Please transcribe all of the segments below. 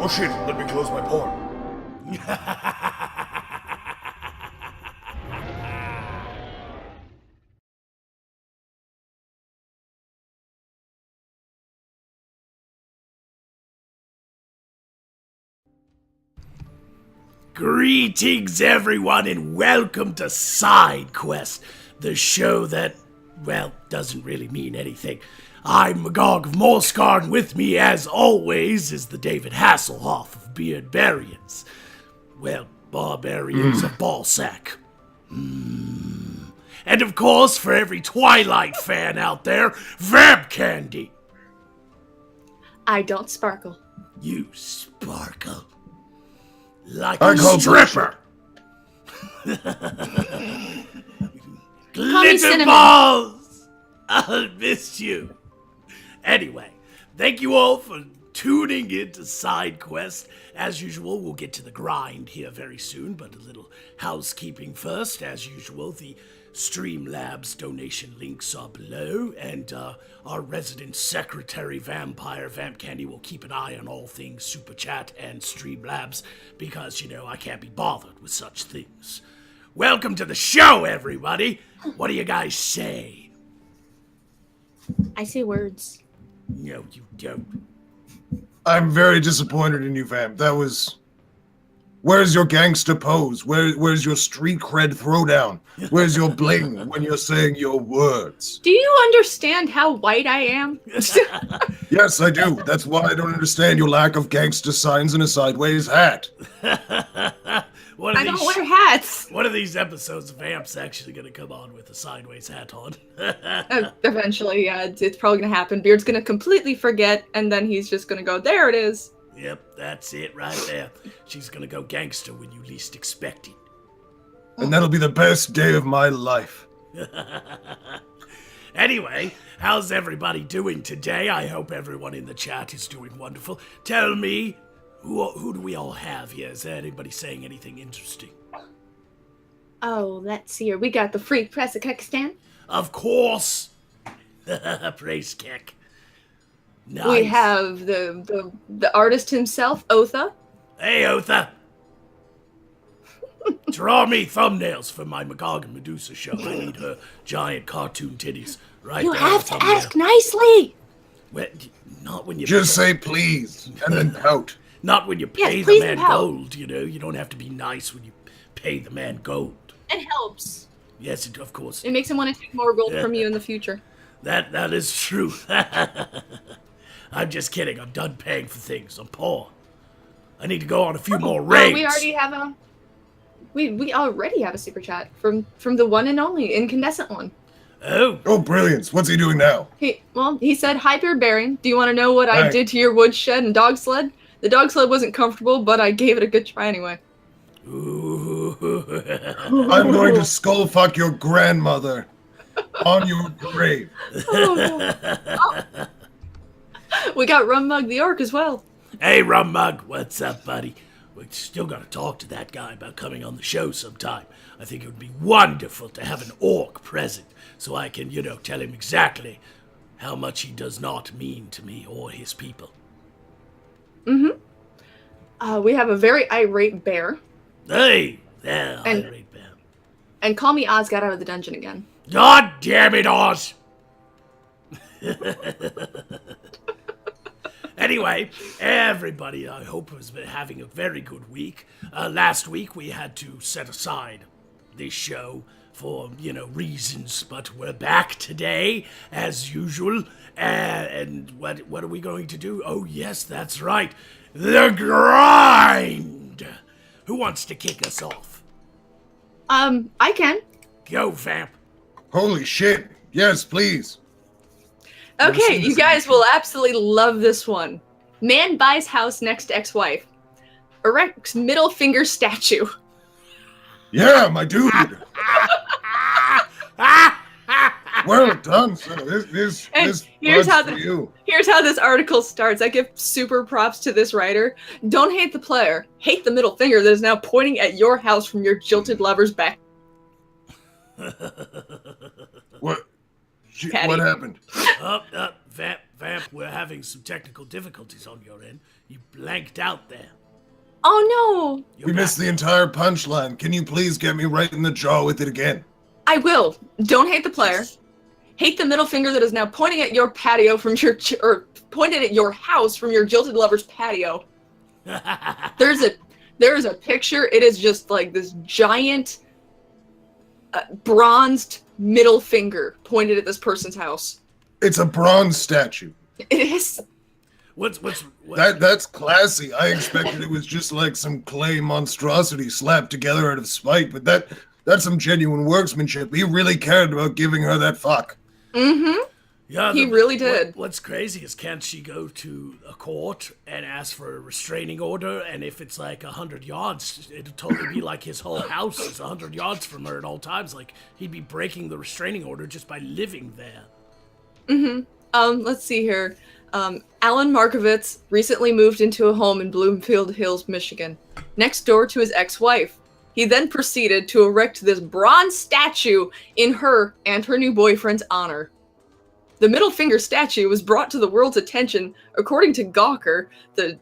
Oh shit, let me close my porn. Greetings, everyone, and welcome to Side Quest, the show that, well, doesn't really mean anything. I'm Magog of Morscar, and with me, as always, is the David Hasselhoff of Beardbarians. Well, barbarians of Ballsack. And of course, for every Twilight fan out there, VampKandy. I don't sparkle. You sparkle. Like a stripper. Glitter balls. I'll miss you. Anyway, thank you all for tuning in to Side Quest. As usual, we'll get to the grind here very soon, but a little housekeeping first. As usual, the Streamlabs donation links are below, and our resident secretary vampire, VampKandy, will keep an eye on all things Super Chat and Streamlabs, because, you know, I can't be bothered with such things. Welcome to the show, everybody! What do you guys say? I say words. No, you don't. I'm very disappointed in you, Vamp. That was... Where's your gangster pose? Where's your street cred throwdown? Where's your bling when you're saying your words? Do you understand how white I am? Yes, I do. That's why I don't understand your lack of gangster signs and a sideways hat. I don't wear hats. One of these episodes, Vamp's actually going to come on with a sideways hat on. Eventually, yeah, it's probably going to happen. Beard's going to completely forget, and then he's just going to go, there it is. Yep, that's it right there. She's gonna go gangster when you least expect it. And that'll be the best day of my life. Anyway, how's everybody doing today? I hope everyone in the chat is doing wonderful. Tell me, who do we all have here? Is there anybody saying anything interesting? Oh, let's see here. We got the Freak Press of Kyrgyzstan. Of course! Praise Kek. Nice. We have the artist himself, Otha. Hey, Otha! Draw me thumbnails for my Magog and Medusa show. I need her giant cartoon titties right You there. have to ask nicely. Well, not when you Just say please, and then pout. Not when you pay Yes, the please man and pout. gold, you know. You don't have to be nice when you pay the man gold. It helps. Yes, of course. It makes him want to take more gold from you in the future. That is true. I'm just kidding. I'm done paying for things. I'm poor. I need to go on a few more raids. We already have we already have a super chat from the one and only incandescent one. Oh. Oh, brilliance. What's he doing now? He said, "Hi, Beardbarian. Do you want to know what I did to your woodshed and dog sled? The dog sled wasn't comfortable, but I gave it a good try anyway." Ooh. I'm going to skull fuck your grandmother on your grave. Oh. We got Rum Mug the Orc as well. Hey, Rum Mug. What's up, buddy? We still got to talk to that guy about coming on the show sometime. I think it would be wonderful to have an orc present so I can, tell him exactly how much he does not mean to me or his people. Mm-hmm. We have a very irate bear. Hey! Yeah, irate bear. And Call Me Oz got out of the dungeon again. God damn it, Oz! Anyway, everybody, I hope, has been having a very good week. Last week, we had to set aside this show for, reasons, but we're back today, as usual. And what are we going to do? Oh, yes, that's right. The grind! Who wants to kick us off? I can. Go, Vamp. Holy shit. Yes, please. Okay, you guys will absolutely love this one. Man buys house next to ex-wife. Erects middle finger statue. Yeah, my dude. Well done, sir. This here's how for you. Here's how this article starts. I give super props to this writer. Don't hate the player. Hate the middle finger that is now pointing at your house from your jilted lover's back. What happened? Vamp Vamp, we're having some technical difficulties on your end. You blanked out there. Oh no! You're We missed the entire punchline. Can you please get me right in the jaw with it again? I will. Don't hate the player. Hate the middle finger that is now pointing at your patio from your or pointed at your house from your jilted lover's patio. There's a picture. It is just like this giant bronzed middle finger pointed at this person's house. It's a bronze statue. It is. What's That's classy. I expected it was just like some clay monstrosity slapped together out of spite, but that's some genuine workmanship. He really cared about giving her that fuck. Mm-hmm. Yeah, he really did. What's crazy is can't she go to a court and ask for a restraining order? And if it's like 100 yards, it'd totally be like his whole house is 100 yards from her at all times. Like he'd be breaking the restraining order just by living there. Mm-hmm. Let's see here. Alan Markovitz recently moved into a home in Bloomfield Hills, Michigan, next door to his ex-wife. He then proceeded to erect this bronze statue in her and her new boyfriend's honor. The middle finger statue was brought to the world's attention, according to Gawker, the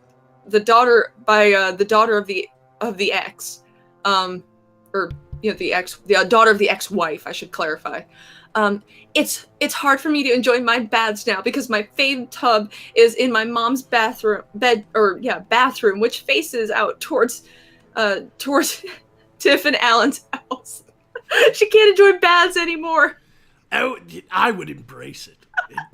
daughter of the ex, the daughter of the ex-wife. I should clarify. It's hard for me to enjoy my baths now because my fave tub is in my mom's bathroom, which faces out towards Tiff and Alan's house. She can't enjoy baths anymore. I would embrace it.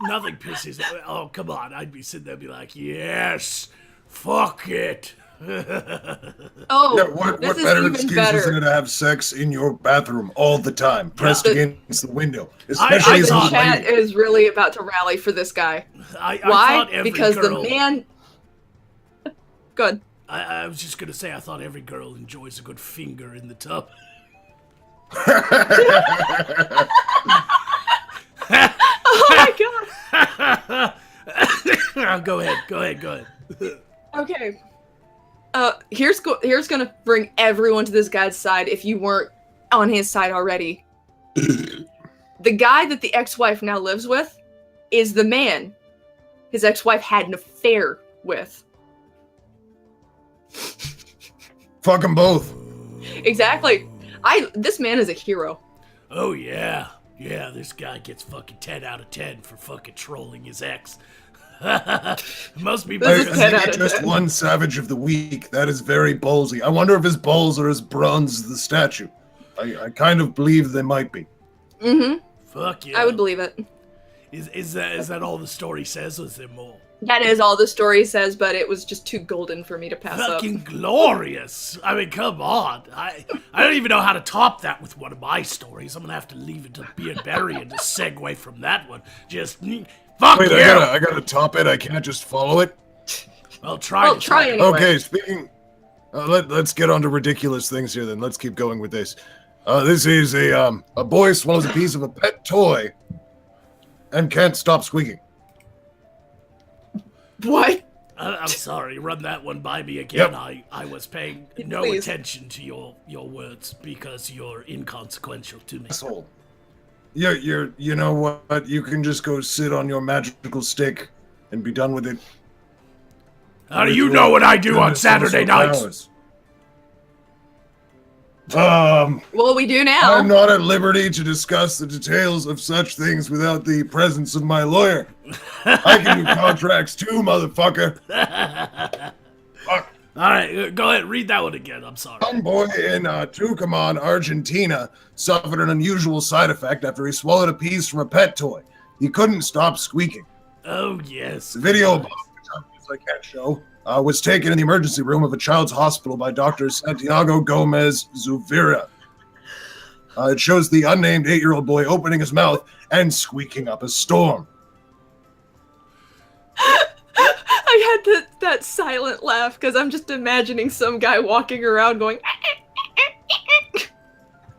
Nothing pisses. Oh, come on. I'd be sitting there and be like, yes, fuck it. Oh, Yeah, what this is better even excuse better. is there to have sex in your bathroom all the time, pressed against the window? Especially I The thought- chat is really about to rally for this guy. I Why? thought every Because girl, the man. Good. I was just going to say, I thought every girl enjoys a good finger in the tub. Oh my god. Go ahead. Okay. Here's gonna bring everyone to this guy's side if you weren't on his side already. The guy that the ex-wife now lives with is the man his ex-wife had an affair with. Fuck them both. Exactly. This man is a hero. Oh, yeah. Yeah, this guy gets fucking 10 out of 10 for fucking trolling his ex. Most people This is 10 I out of just 10. one savage of the week. That is very ballsy. I wonder if his balls are as bronze as the statue. I kind of believe they might be. Mm-hmm. Fuck yeah. I would believe it. Is that all the story says, or is there more? That is all the story says, but it was just too golden for me to pass up. Fucking glorious! I mean, come on. I don't even know how to top that with one of my stories. I'm gonna have to leave it to Beard Berry and just segue from that one. Just fuck Wait, you! I gotta top it. I can't just follow it. I'll try. Well, try top it. anyway. Okay, speaking. Let's get on to ridiculous things here. Then let's keep going with this. This is a boy swallows a piece of a pet toy and can't stop squeaking. What? I'm sorry. Run that one by me again. Yep. I was paying no Please. attention to your words because you're inconsequential to me. Asshole. You know what? You can just go sit on your magical stick and be done with it. How do you know what I do on Saturday nights? Well, we do now. I'm not at liberty to discuss the details of such things without the presence of my lawyer. I can do contracts too, motherfucker. Fuck. All right, go ahead. Read that one again. I'm sorry. One boy in Tucumán, Argentina, suffered an unusual side effect after he swallowed a piece from a pet toy. He couldn't stop squeaking. Oh yes. The video above, which I can't show, was taken in the emergency room of a child's hospital by Dr. Santiago Gomez Zuvira. It shows the unnamed 8-year-old boy opening his mouth and squeaking up a storm. I had that silent laugh because I'm just imagining some guy walking around going.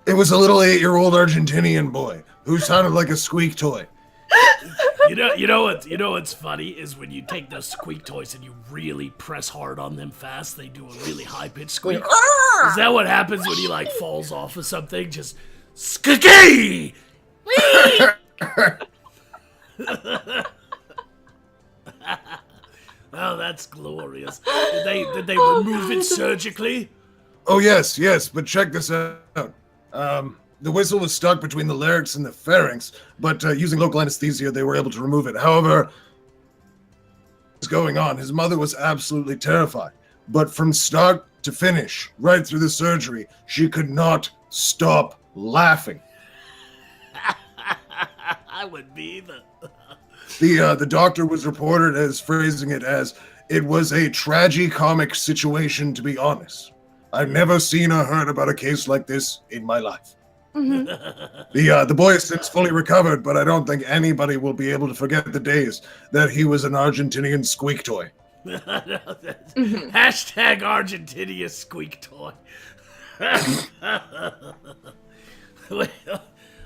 It was a little 8-year-old Argentinian boy who sounded like a squeak toy. You know what's funny is when you take those squeak toys and you really press hard on them fast, they do a really high pitched squeak. Is that what happens when he like falls off of something? Just squeaky. Oh, that's glorious. Did they remove it surgically? Oh, yes, but check this out. The whistle was stuck between the larynx and the pharynx, but using local anesthesia, they were able to remove it. However, what's going on? His mother was absolutely terrified. But from start to finish, right through the surgery, she could not stop laughing. I would be The doctor was reported as phrasing it as, it was a tragicomic situation, to be honest. I've never seen or heard about a case like this in my life. Mm-hmm. The boy has since fully recovered, but I don't think anybody will be able to forget the days that he was an Argentinian squeak toy. Hashtag Argentinian squeak toy. Well,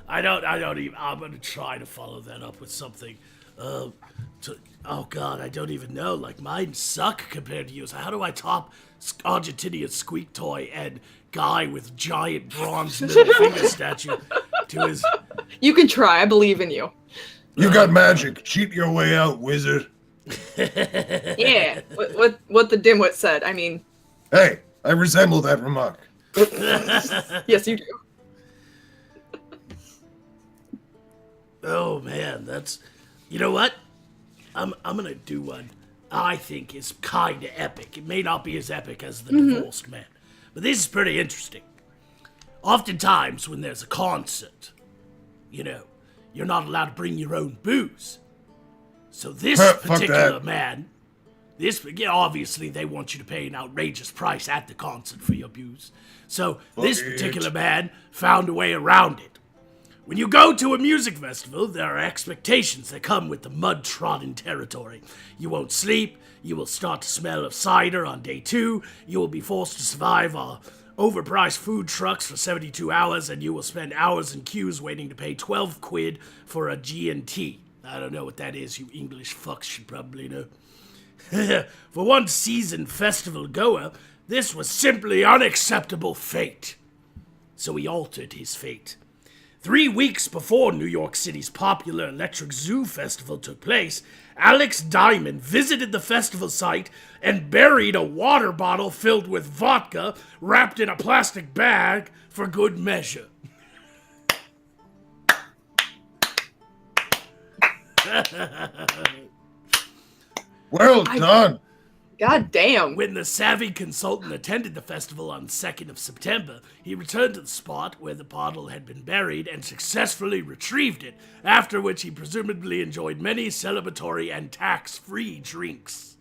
I don't even. I'm gonna try to follow that up with something. Oh God, I don't even know. Like mine suck compared to yours. How do I top Argentinian squeak toy and guy with giant bronze middle finger statue to his? You can try. I believe in you. You got magic. Cheat your way out, wizard. Yeah. What the dimwit said. I mean. Hey, I resemble that remark. Yes, you do. Oh man, that's. You know what? I'm gonna do one I think is kinda epic. It may not be as epic as the divorced man, but this is pretty interesting. Oftentimes when there's a concert, you're not allowed to bring your own booze. So this particular man, obviously they want you to pay an outrageous price at the concert for your booze. So this particular man found a way around it. When you go to a music festival, there are expectations that come with the mud-trodden territory. You won't sleep, you will start to smell of cider on day 2, you will be forced to survive overpriced food trucks for 72 hours, and you will spend hours in queues waiting to pay 12 quid for a G&T. I don't know what that is, you English fucks should probably know. For one seasoned festival goer, this was simply unacceptable fate. So he altered his fate. 3 weeks before New York City's popular Electric Zoo Festival took place, Alex Diamond visited the festival site and buried a water bottle filled with vodka wrapped in a plastic bag for good measure. Well done. God damn. When the savvy consultant attended the festival on 2nd of September, he returned to the spot where the bottle had been buried and successfully retrieved it, after which he presumably enjoyed many celebratory and tax-free drinks.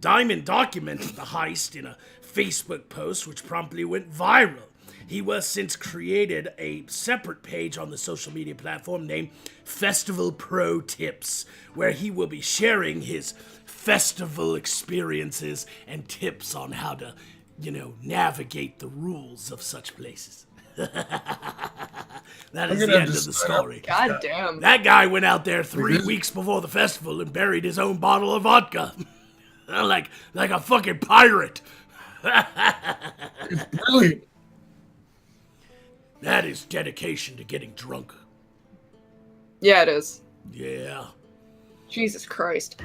Diamond documented the heist in a Facebook post which promptly went viral. He was since created a separate page on the social media platform named Festival Pro Tips, where he will be sharing his festival experiences and tips on how to, navigate the rules of such places. That is the end of the story. God damn. That guy went out there 3 weeks before the festival and buried his own bottle of vodka. like a fucking pirate. It's brilliant. That is dedication to getting drunk. Yeah, it is. Yeah. Jesus Christ.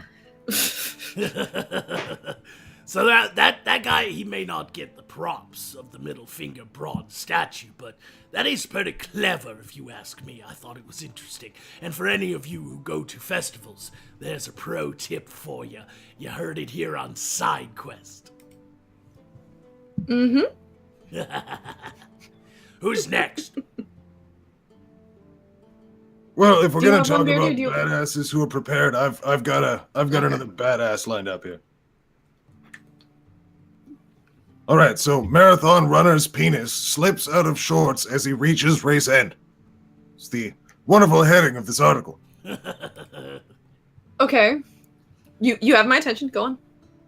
So that guy, he may not get the props of the middle finger bronze statue, but that is pretty clever if you ask me. I thought it was interesting. And for any of you who go to festivals, there's a pro tip for you. You heard it here on Side Quest. Mm-hmm. Who's next? Well, if we're gonna have talk one, Beardy, about or do you- badasses who are prepared, I've got another badass lined up here. All right, so marathon runner's penis slips out of shorts as he reaches race end. It's the wonderful heading of this article. Okay. You have my attention. Go on.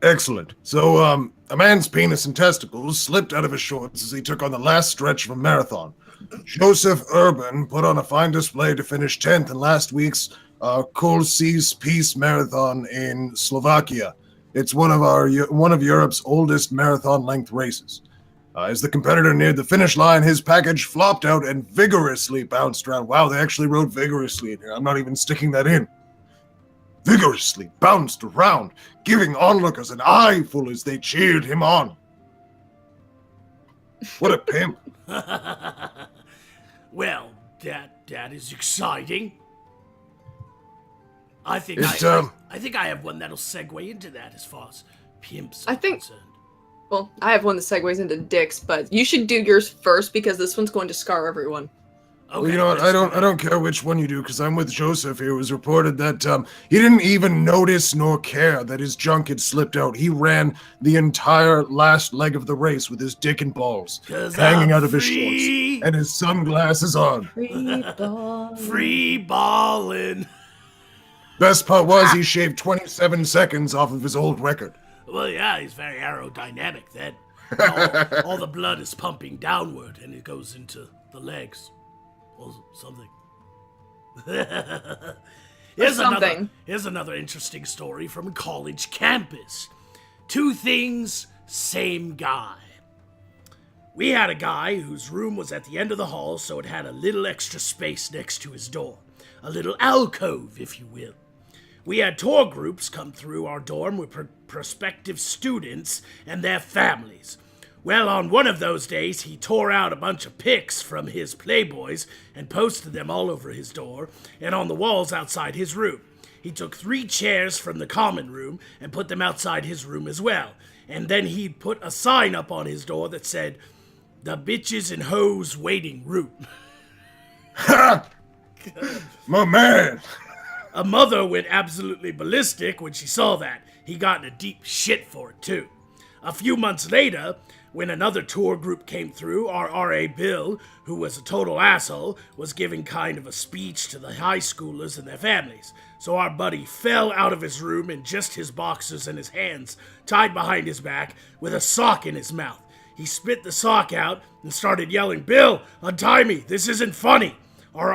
Excellent. So, a man's penis and testicles slipped out of his shorts as he took on the last stretch of a marathon. Joseph Urban put on a fine display to finish 10th in last week's Kolsís Peace Marathon in Slovakia. It's one of Europe's oldest marathon-length races. As the competitor neared the finish line, his package flopped out and vigorously bounced around. Wow, they actually wrote vigorously in here. I'm not even sticking that in. vigorously bounced around, giving onlookers an eyeful as they cheered him on. What a pimp. Well, that is exciting. I think I think I have one that'll segue into that as far as pimps are concerned. Well, I have one that segues into dicks, but you should do yours first because this one's going to scar everyone. Okay, Well, you know what? I don't care which one you do, because I'm with Joseph here. It was reported that he didn't even notice nor care that his junk had slipped out. He ran the entire last leg of the race with his dick and balls hanging out of his shorts and his sunglasses on. Free ballin'. Best part was he shaved 27 seconds off of his old record. Well, yeah, he's very aerodynamic then. All the blood is pumping downward and it goes into the legs. Or something. Here's another interesting story from a college campus. Two things, same guy. We had a guy whose room was at the end of the hall, so it had a little extra space next to his door. A little alcove, if you will. We had tour groups come through our dorm with prospective students and their families. Well, on one of those days, he tore out a bunch of pics from his Playboys and posted them all over his door and on the walls outside his room. He took 3 chairs from the common room and put them outside his room as well. And then he put a sign up on his door that said, "The bitches and hoes waiting room." My man! A mother went absolutely ballistic when she saw that. He got in a deep shit for it, too. A few months later, when another tour group came through, our RA Bill, who was a total asshole, was giving kind of a speech to the high schoolers and their families. So our buddy fell out of his room in just his boxers and his hands tied behind his back with a sock in his mouth. He spit the sock out and started yelling, "Bill, untie me, this isn't funny." Our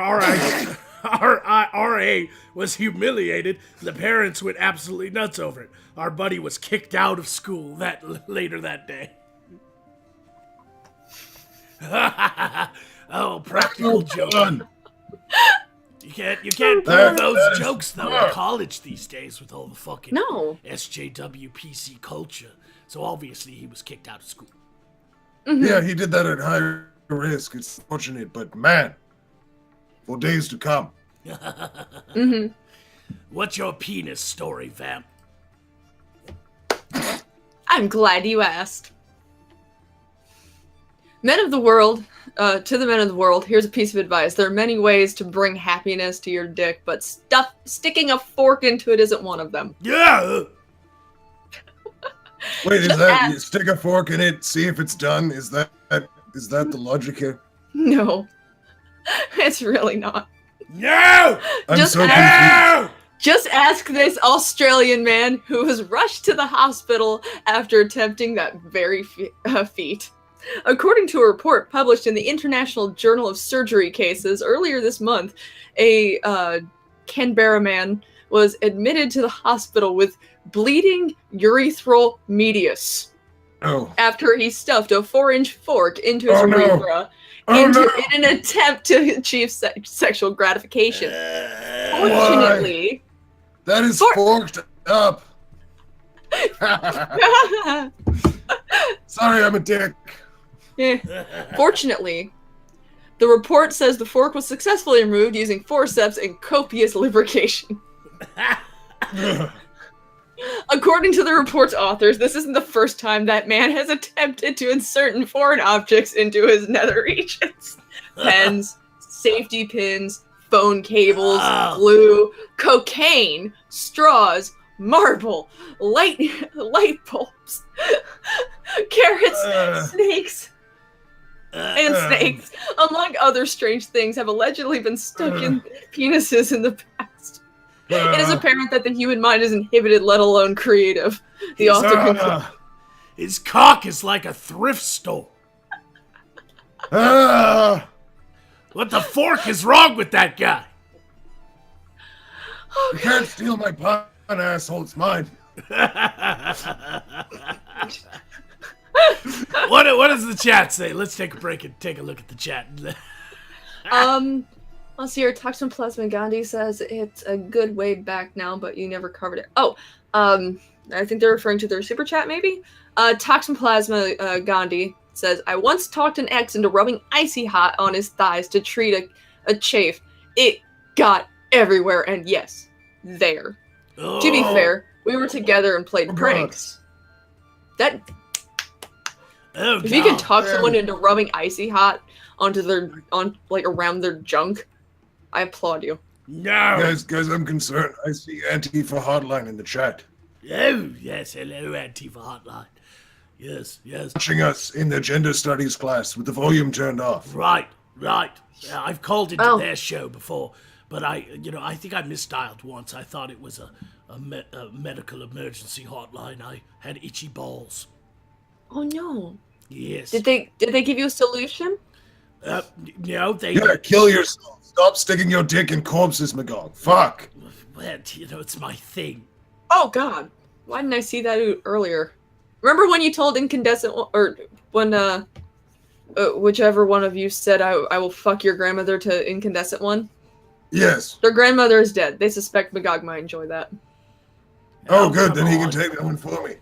RA was humiliated. The parents went absolutely nuts over it. Our buddy was kicked out of school later that day. Oh, practical joke. You can't pull those jokes though in college these days with all the fucking SJW PC culture. So obviously he was kicked out of school. Mm-hmm. Yeah, he did that at high risk. It's fortunate, but man, for days to come. Mm-hmm. What's your penis story, Vamp? I'm glad you asked. Men of the world, to the men of the world, here's a piece of advice. There are many ways to bring happiness to your dick, but sticking a fork into it isn't one of them. Yeah! Wait, is that you stick a fork in it, see if it's done? Is that the logic here? No. It's really not. No! I'm so confused. Just ask this Australian man who was rushed to the hospital after attempting that very feat. According to a report published in the International Journal of Surgery Cases earlier this month, a Canberra man was admitted to the hospital with bleeding urethral medius after he stuffed a 4-inch fork into his urethra in an attempt to achieve sexual gratification. Fortunately... That is forked up. Sorry, I'm a dick. Yeah. Fortunately, the report says the fork was successfully removed using forceps and copious lubrication. According to the report's authors, this isn't the first time that man has attempted to insert foreign objects into his nether regions. Pens, safety pins, phone cables, glue, cocaine, straws, marble, light bulbs, carrots, snakes, and snakes, among other strange things, have allegedly been stuck in penises in the past. It is apparent that the human mind is inhibited, let alone creative. The author concludes. His cock is like a thrift store. What the fork is wrong with that guy? You can't steal my pun, asshole. It's mine. What does the chat say? Let's take a break and take a look at the chat. Let's see here. Toxoplasma Gandhi says it's a good way back now, but you never covered it. Oh, I think they're referring to their super chat, maybe? Toxoplasma Gandhi says, I once talked an ex into rubbing icy hot on his thighs to treat a chafe. It got everywhere, and yes, there. Oh. To be fair, we were together and played pranks. That... Oh, if you can talk someone into rubbing icy hot onto around their junk, I applaud you. No. Guys, I'm concerned. I see Antifa Hotline in the chat. Oh, yes, hello, Antifa Hotline. Yes. Watching us in the gender studies class with the volume turned off. Right. Yeah, I've called into their show before, but I think I misdialed once. I thought it was a medical emergency hotline. I had itchy balls. Oh no. Yes. Did they give you a solution? No, they... Yeah, kill yourself. Stop sticking your dick in corpses, Magog. Fuck. Well, it's my thing. Oh god. Why didn't I see that earlier? Remember when you told Incandescent, or when, whichever one of you said I will fuck your grandmother to Incandescent one? Yes. Their grandmother is dead. They suspect Magog might enjoy that. Oh, good. Then he can take that one for me.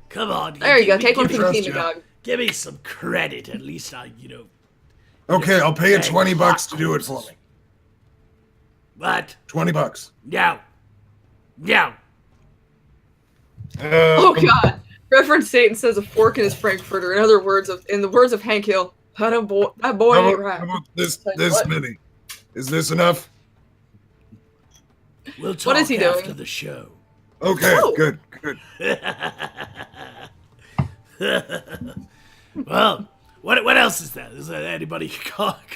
Come on. There you go. Take one for the team, Magog. Give me some credit. At least Okay, I'll pay you $20 to do it for me. What? $20. No. Oh god. Reverend Satan says a fork in his Frankfurter. In the words of Hank Hill, that boy ain't right. How about this many? Is this enough? We'll talk what is he after doing? the show. Okay, good. Well, what else is there? Is there anybody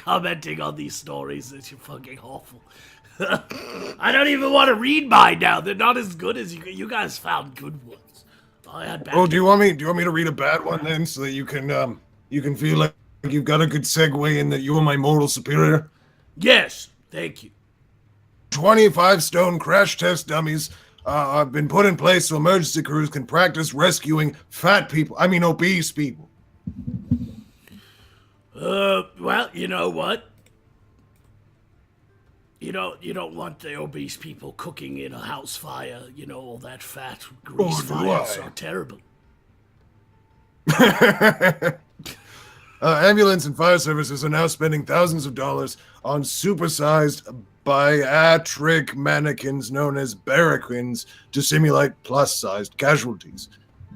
commenting on these stories? It's fucking awful. I don't even want to read mine now. They're not as good as you guys found good ones. I had bad. Oh, do you want me to read a bad one then, so that you can feel like you've got a good segue in that you are my moral superior? Yes, thank you. 25 stone crash test dummies have been put in place so emergency crews can practice rescuing obese people. Well, you know what? You don't want the obese people cooking in a house fire. All that fat grease fires are terrible. Ambulance and fire services are now spending thousands of dollars on supersized bariatric mannequins known as barraquins to simulate plus-sized casualties.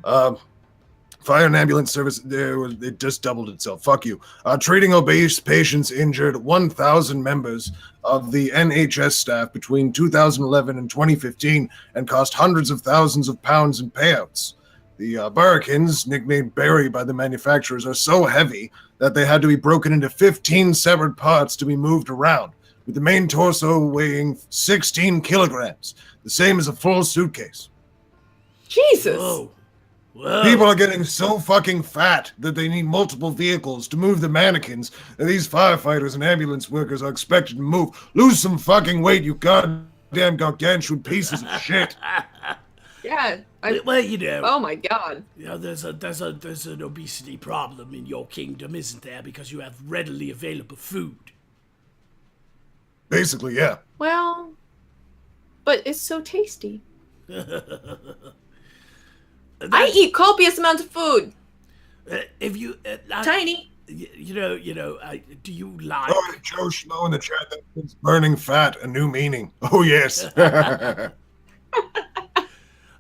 Fire and ambulance service, it just doubled itself. Fuck you. Treating obese patients injured 1,000 members of the NHS staff between 2011 and 2015 and cost hundreds of thousands of pounds in payouts. The barraquins, nicknamed Barry by the manufacturers, are so heavy that they had to be broken into 15 separate parts to be moved around, with the main torso weighing 16 kilograms, the same as a full suitcase. Jesus! Whoa. People are getting so fucking fat that they need multiple vehicles to move the mannequins, and these firefighters and ambulance workers are expected to move. Lose some fucking weight, you goddamn gargantuan pieces of shit. Yeah. Well, oh my god. There's an obesity problem in your kingdom, isn't there? Because you have readily available food. Basically, yeah. Well, but it's so tasty. I eat copious amounts of food. If you tiny. Do you like? Oh, Joe Schmo in the chat. That's burning fat, a new meaning. Oh yes.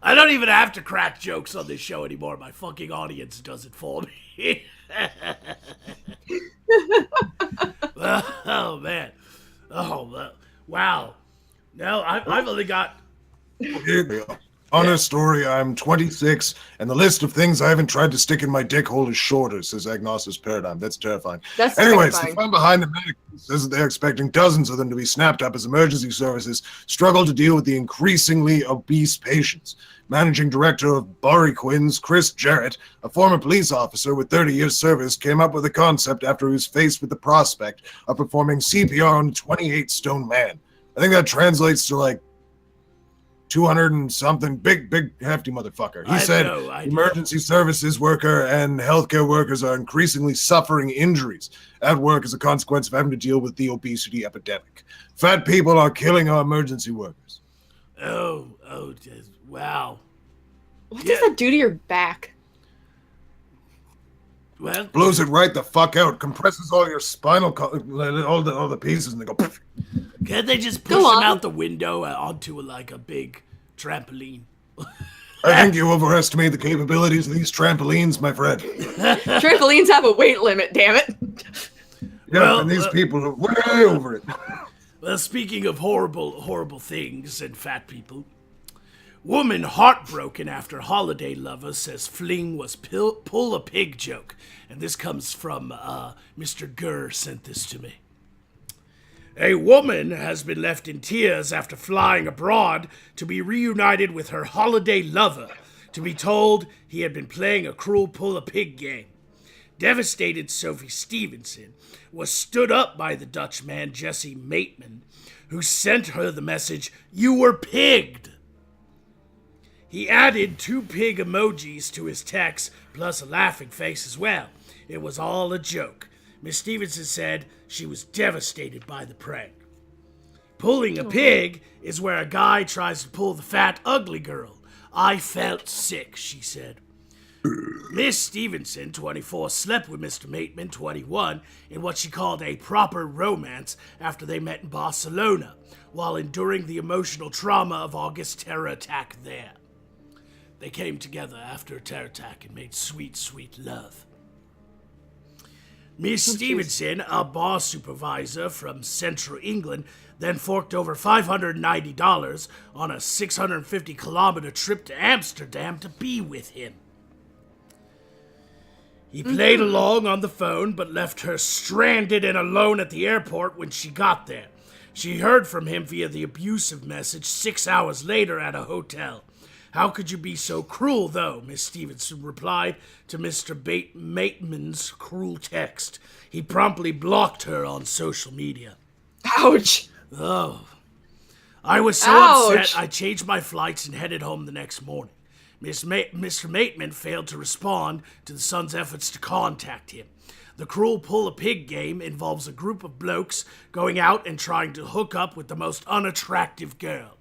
I don't even have to crack jokes on this show anymore. My fucking audience does it for me. Oh man. Oh wow. No, I've only got. Here we go. Honest story, I'm 26, and the list of things I haven't tried to stick in my dick hole is shorter, says Agnosis Paradigm. That's terrifying. Anyways, the firm behind the mannequins says that they're expecting dozens of them to be snapped up as emergency services struggle to deal with the increasingly obese patients. Managing director of Barraquins, Chris Jarrett, a former police officer with 30 years service, came up with the concept after he was faced with the prospect of performing CPR on a 28-stone man. I think that translates to, like, 200 and something, big, hefty motherfucker. He I said know, I know. emergency services worker and healthcare workers are increasingly suffering injuries at work as a consequence of having to deal with the obesity epidemic. Fat people are killing our emergency workers. Wow. What does that do to your back? Well, Blows it right the fuck out, compresses all your spinal, all the pieces, and they go. Poof. can't they just push Go him on. out the window onto like a big trampoline? I think you overestimate the capabilities of these trampolines, my friend. Trampolines have a weight limit, damn it. Yeah, Well, and these people are way over it. Well, speaking of horrible things and fat people, woman heartbroken after holiday lover says fling was pull a pig joke. And this comes from Mr. Gurr sent this to me. A woman has been left in tears after flying abroad to be reunited with her holiday lover, to be told he had been playing a cruel pull-a-pig game. Devastated Sophie Stevenson was stood up by the Dutch man Jesse Mateman, who sent her the message, "You were pigged." He added 2 pig emojis to his text, plus a laughing face as well. It was all a joke. Miss Stevenson said she was devastated by the prank. Pulling a pig is where a guy tries to pull the fat, ugly girl. I felt sick, she said. Miss Stevenson, 24, slept with Mr. Mateman, 21, in what she called a proper romance after they met in Barcelona, while enduring the emotional trauma of August terror attack there. They came together after a terror attack and made sweet, sweet love. Miss Stevenson, a bar supervisor from Central England, then forked over $590 on a 650-kilometer trip to Amsterdam to be with him. He played along on the phone, but left her stranded and alone at the airport when she got there. She heard from him via the abusive message 6 hours later at a hotel. How could you be so cruel, though? Miss Stevenson replied to Mr. Mateman's cruel text. He promptly blocked her on social media. Ouch. Oh. I was so upset, I changed my flights and headed home the next morning. Mr. Mateman failed to respond to the son's efforts to contact him. The cruel pull-a-pig game involves a group of blokes going out and trying to hook up with the most unattractive girl.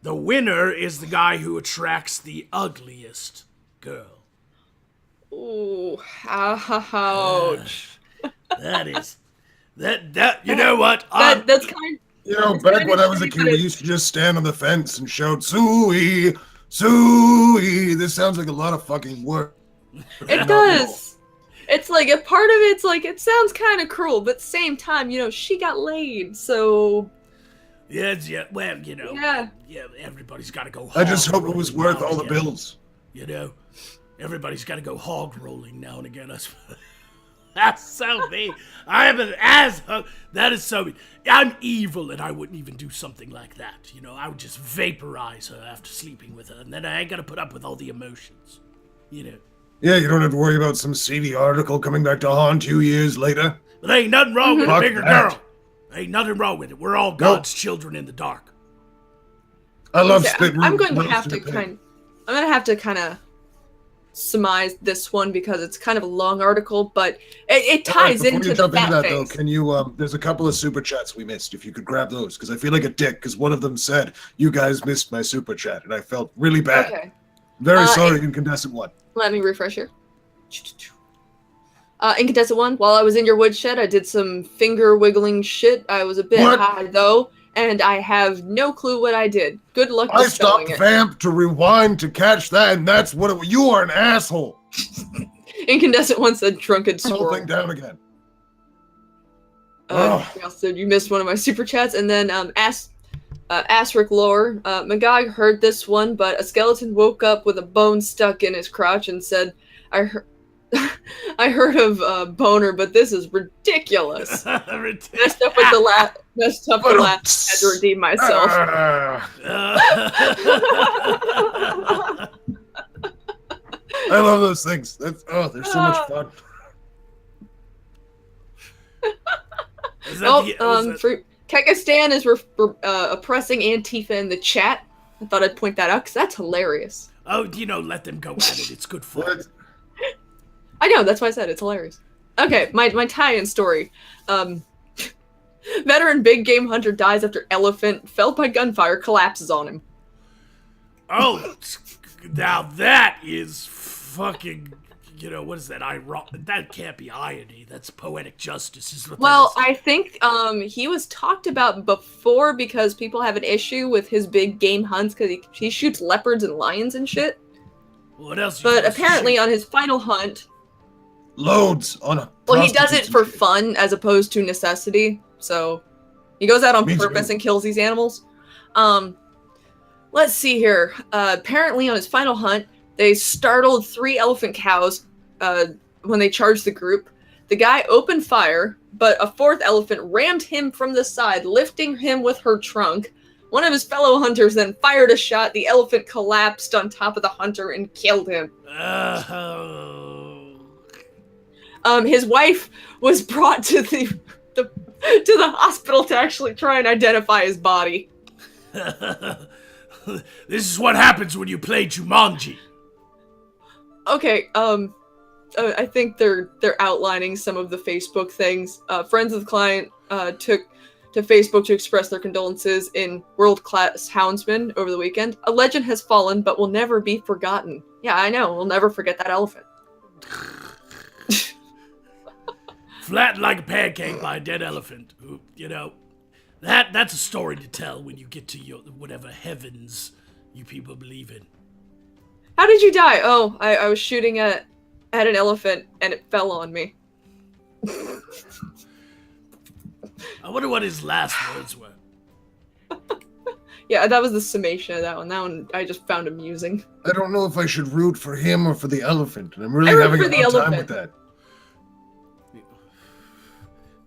The winner is the guy who attracts the ugliest girl. Ooh, ouch. That you know what? That's kind. You know, back when I was a kid, we used to just stand on the fence and shout, "Suey, Suey." This sounds like a lot of fucking work. It does. It's like a part of it's like it sounds kind of cruel, but at the same time, she got laid, so. Yeah, well, Yeah. Everybody's got to go hog I just hope it was rolling worth now all the and again. bills. Everybody's got to go hog rolling now and again. That's so mean. I am an asshole. That is so mean. I'm evil, and I wouldn't even do something like that. I would just vaporize her after sleeping with her, and then I ain't got to put up with all the emotions. Yeah, you don't have to worry about some seedy article coming back to haunt you years later. But there ain't nothing wrong with a Fuck bigger that. girl. Ain't nothing wrong with it. We're all God's children in the dark. I love Okay, spit. I'm going to have to kind of surmise this one because it's kind of a long article, but it ties into the jump into fat that, though, things. can you? There's a couple of super chats we missed. If you could grab those, because I feel like a dick. Because one of them said you guys missed my super chat, and I felt really bad. Okay, Very sorry, Incandescent One. let me refresh here. Incandescent One, while I was in your woodshed, I did some finger wiggling shit. I was a bit high, though, and I have no clue what I did. Good luck I spelling stopped it. Vamp to rewind to catch that, and that's what it. You are an asshole. Incandescent One said drunken The whole squirrel. thing down again. Said you missed one of my super chats, and then Asterisk Lore, Magog heard this one, but a skeleton woke up with a bone stuck in his crotch and said, I heard of boner, but this is ridiculous. Messed up with the last. Had to redeem myself. I love those things. They're so much fun. Kekistan is oppressing Antifa in the chat. I thought I'd point that out because that's hilarious. Oh, let them go at it. It's good fun. What? I know, that's why I said it's hilarious. Okay, my tie-in story. Veteran big game hunter dies after elephant, felled by gunfire, collapses on him. Oh, now that is fucking, what is that? That can't be irony. That's poetic justice. Is what Well, that is. I think he was talked about before because people have an issue with his big game hunts because he shoots leopards and lions and shit. What else? But apparently on his final hunt... Loads on a. Well, he does it for fun as opposed to necessity. So he goes out on Me purpose too. and kills these animals. Let's see here. Apparently on his final hunt, they startled 3 elephant cows when they charged the group. The guy opened fire, but a 4th elephant rammed him from the side, lifting him with her trunk. One of his fellow hunters then fired a shot. The elephant collapsed on top of the hunter and killed him. His wife was brought to the hospital to actually try and identify his body. This is what happens when you play Jumanji. Okay, I think they're outlining some of the Facebook things. Friends of the client took to Facebook to express their condolences in world-class houndsman over the weekend. A legend has fallen, but will never be forgotten. Yeah, I know. We'll never forget that elephant. Flattened like a pancake by a dead elephant. That's a story to tell when you get to your whatever heavens you people believe in. How did you die? Oh, I was shooting at an elephant and it fell on me. I wonder what his last words were. Yeah, that was the summation of that one. That one I just found amusing. I don't know if I should root for him or for the elephant, and I'm really I root having for a the hard time elephant. with that.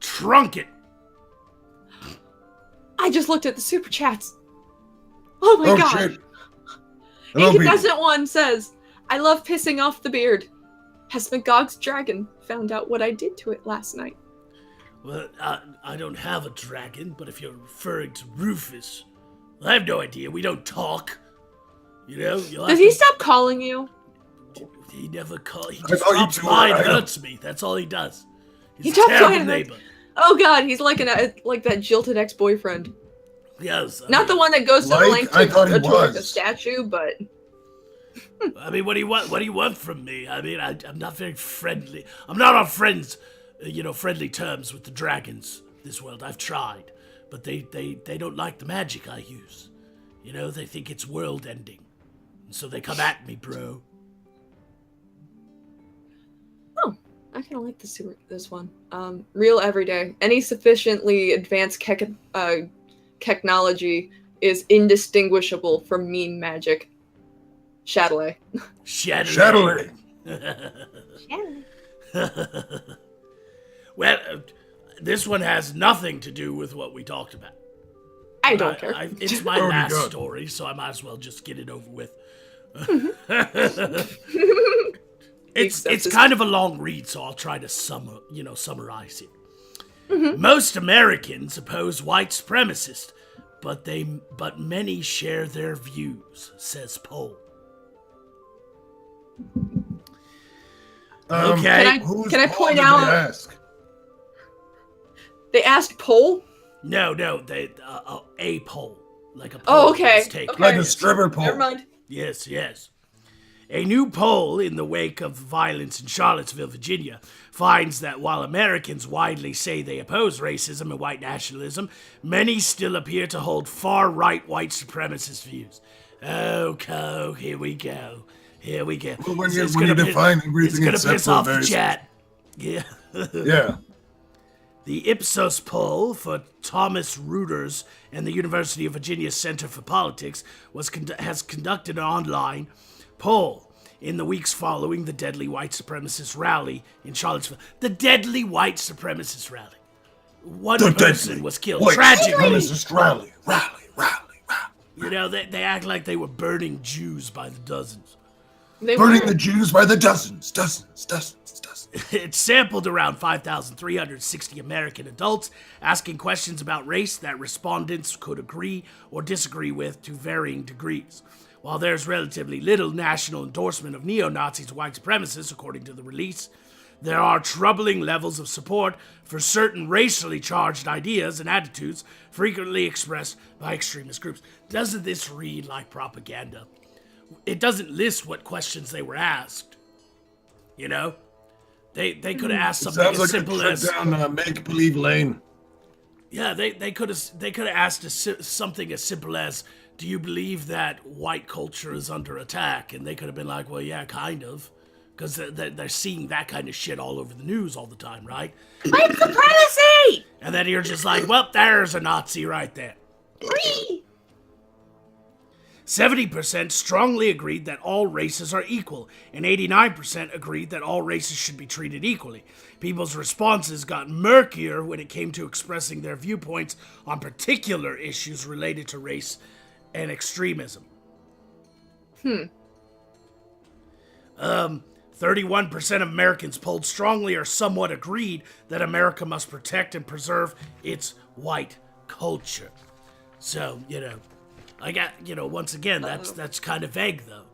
Trunk it. I just looked at the super chats. Oh my god. Shit. Hello, people. Incandescent One says, I love pissing off the beard. Has Magog's dragon found out what I did to it last night? Well, I don't have a dragon, but if you're referring to Rufus, I have no idea. We don't talk. Does he stop calling you? He never calls. He I just thought you drops two by and were- hurts me. That's all he does. He He's a drops by terrible and hurts- neighbor. Oh god, he's like that jilted ex-boyfriend. Yes. Not the one that goes to the Like, length I thought he to erect a was. statue, but... I mean, what do you want? What do you want from me? I mean, I'm not very friendly. I'm not on friendly terms with the dragons this world. I've tried, but they don't like the magic I use. They think it's world ending, and so they come at me, bro. Oh, I kind of like this one. Real everyday. Any sufficiently advanced technology is indistinguishable from mean magic. Chatelet. Chatelet. Well, this one has nothing to do with what we talked about. I don't care. It's my Oh, last God. story, so I might as well just get it over with. It's kind of a long read, so I'll try to summarize it. Mm-hmm. Most Americans oppose white supremacists, but many share their views, says poll. Okay. Can I Whose point poll did out- they ask? They asked poll? No, they a poll, like a poll. Oh, okay. was taken. Okay. Like a stripper poll. Never mind. Yes. A new poll in the wake of violence in Charlottesville, Virginia, finds that while Americans widely say they oppose racism and white nationalism, many still appear to hold far-right white supremacist views. Oh, here we go. Well, when It's you gonna define piss- everything it's gonna except piss for off the various- chat. Yeah. Yeah. The Ipsos poll for Thomas Reuters and the University of Virginia Center for Politics has conducted an online poll in the weeks following the deadly white supremacist rally in Charlottesville. The deadly white supremacist rally. One The person deadly was killed white tragically. supremacist rally. They act like they were burning Jews by the dozens. They burning were. the Jews by the dozens. It sampled around 5,360 American adults, asking questions about race that respondents could agree or disagree with to varying degrees. While there's relatively little national endorsement of neo-Nazis and white supremacists, according to the release, there are troubling levels of support for certain racially charged ideas and attitudes frequently expressed by extremist groups. Doesn't this read like propaganda? It doesn't list what questions they were asked. You know? They could have asked something Sounds as like simple a trip as... down make-believe lane. Yeah, they could have asked something as simple as, do you believe that white culture is under attack? And they could have been like, well, yeah, kind of. Because they're seeing that kind of shit all over the news all the time, right? White supremacy! And then you're just like, well, there's a Nazi right there. 70% strongly agreed that all races are equal, and 89% agreed that all races should be treated equally. People's responses got murkier when it came to expressing their viewpoints on particular issues related to race and extremism. 31% of Americans polled strongly or somewhat agreed that America must protect and preserve its white culture. So, once again, that's kind of vague, though.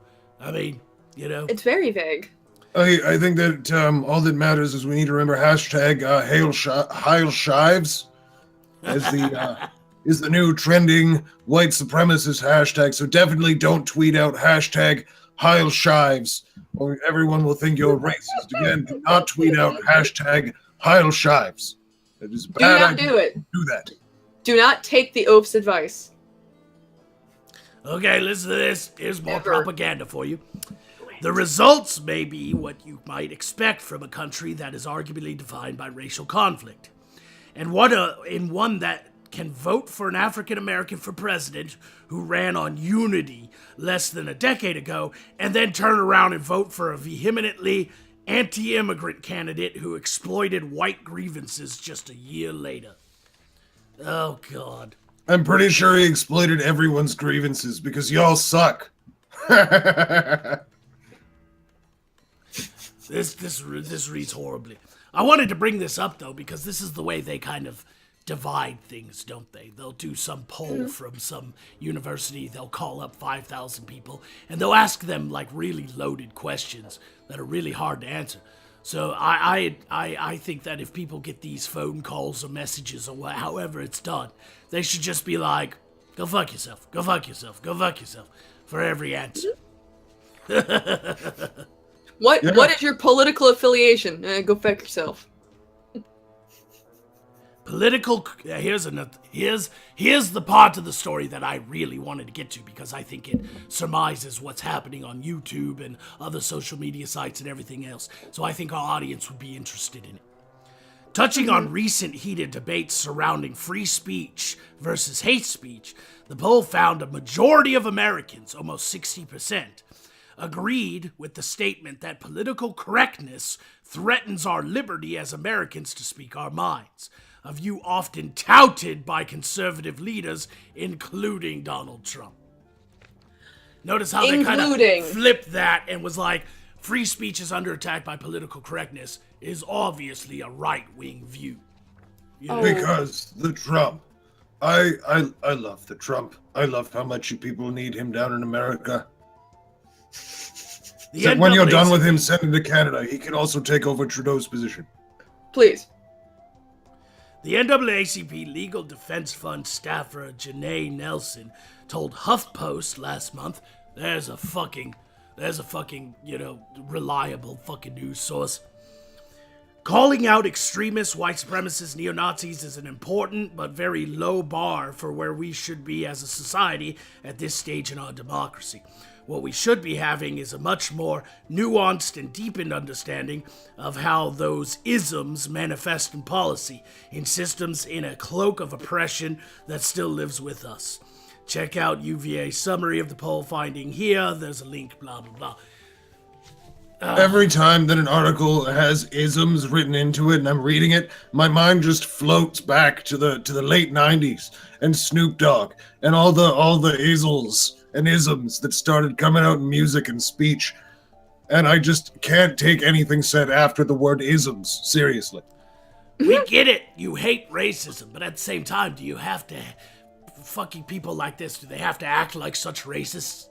I mean, It's very vague. I think that all that matters is we need to remember hashtag Heil Shives is the new trending white supremacist hashtag. So definitely don't tweet out hashtag Heil Shives, or everyone will think you're racist. Again, do not tweet out hashtag Heil Shives. It is bad. Do not do it. Do that. Do not take the oaf's advice. Okay, listen to this. Here's more Never. propaganda for you. The results may be what you might expect from a country that is arguably defined by racial conflict. And in one that can vote for an African American for president who ran on unity less than a decade ago, and then turn around and vote for a vehemently anti-immigrant candidate who exploited white grievances just a year later. Oh, God. I'm pretty sure he exploited everyone's grievances because y'all suck. This reads horribly. I wanted to bring this up, though, because this is the way they kind of divide things, don't they? They'll do some poll from some university, they'll call up 5,000 people, and they'll ask them, like, really loaded questions that are really hard to answer. So I think that if people get these phone calls or messages or however it's done, they should just be like, go fuck yourself, go fuck yourself, go fuck yourself, for every answer. What is your political affiliation? Go fuck yourself. Here's the part of the story that I really wanted to get to, because I think it surmises what's happening on YouTube and other social media sites and everything else. So I think our audience would be interested in it. Touching on recent heated debates surrounding free speech versus hate speech, the poll found a majority of Americans, almost 60%, agreed with the statement that political correctness threatens our liberty as Americans to speak our minds, a view often touted by conservative leaders, including Donald Trump. Notice how they kind of flipped that and was like, free speech is under attack by political correctness is obviously a right-wing view. Because the Trump. I love the Trump. I love how much you people need him down in America. So when you're done with him, send him to Canada. He can also take over Trudeau's position. Please. The NAACP Legal Defense Fund staffer Janae Nelson told HuffPost last month, there's a fucking, reliable fucking news source. Calling out extremists, white supremacists, neo-Nazis is an important but very low bar for where we should be as a society at this stage in our democracy. What we should be having is a much more nuanced and deepened understanding of how those isms manifest in policy, in systems, in a cloak of oppression that still lives with us. Check out UVA's summary of the poll finding here. There's a link, blah, blah, blah. Every time that an article has isms written into it and I'm reading it, my mind just floats back to the late 90s and Snoop Dogg and all the isms and isms that started coming out in music and speech. and I just can't take anything said after the word isms seriously. We get it. You hate racism, but at the same time, do you have to... Fucking people like this, do they have to act like such racists?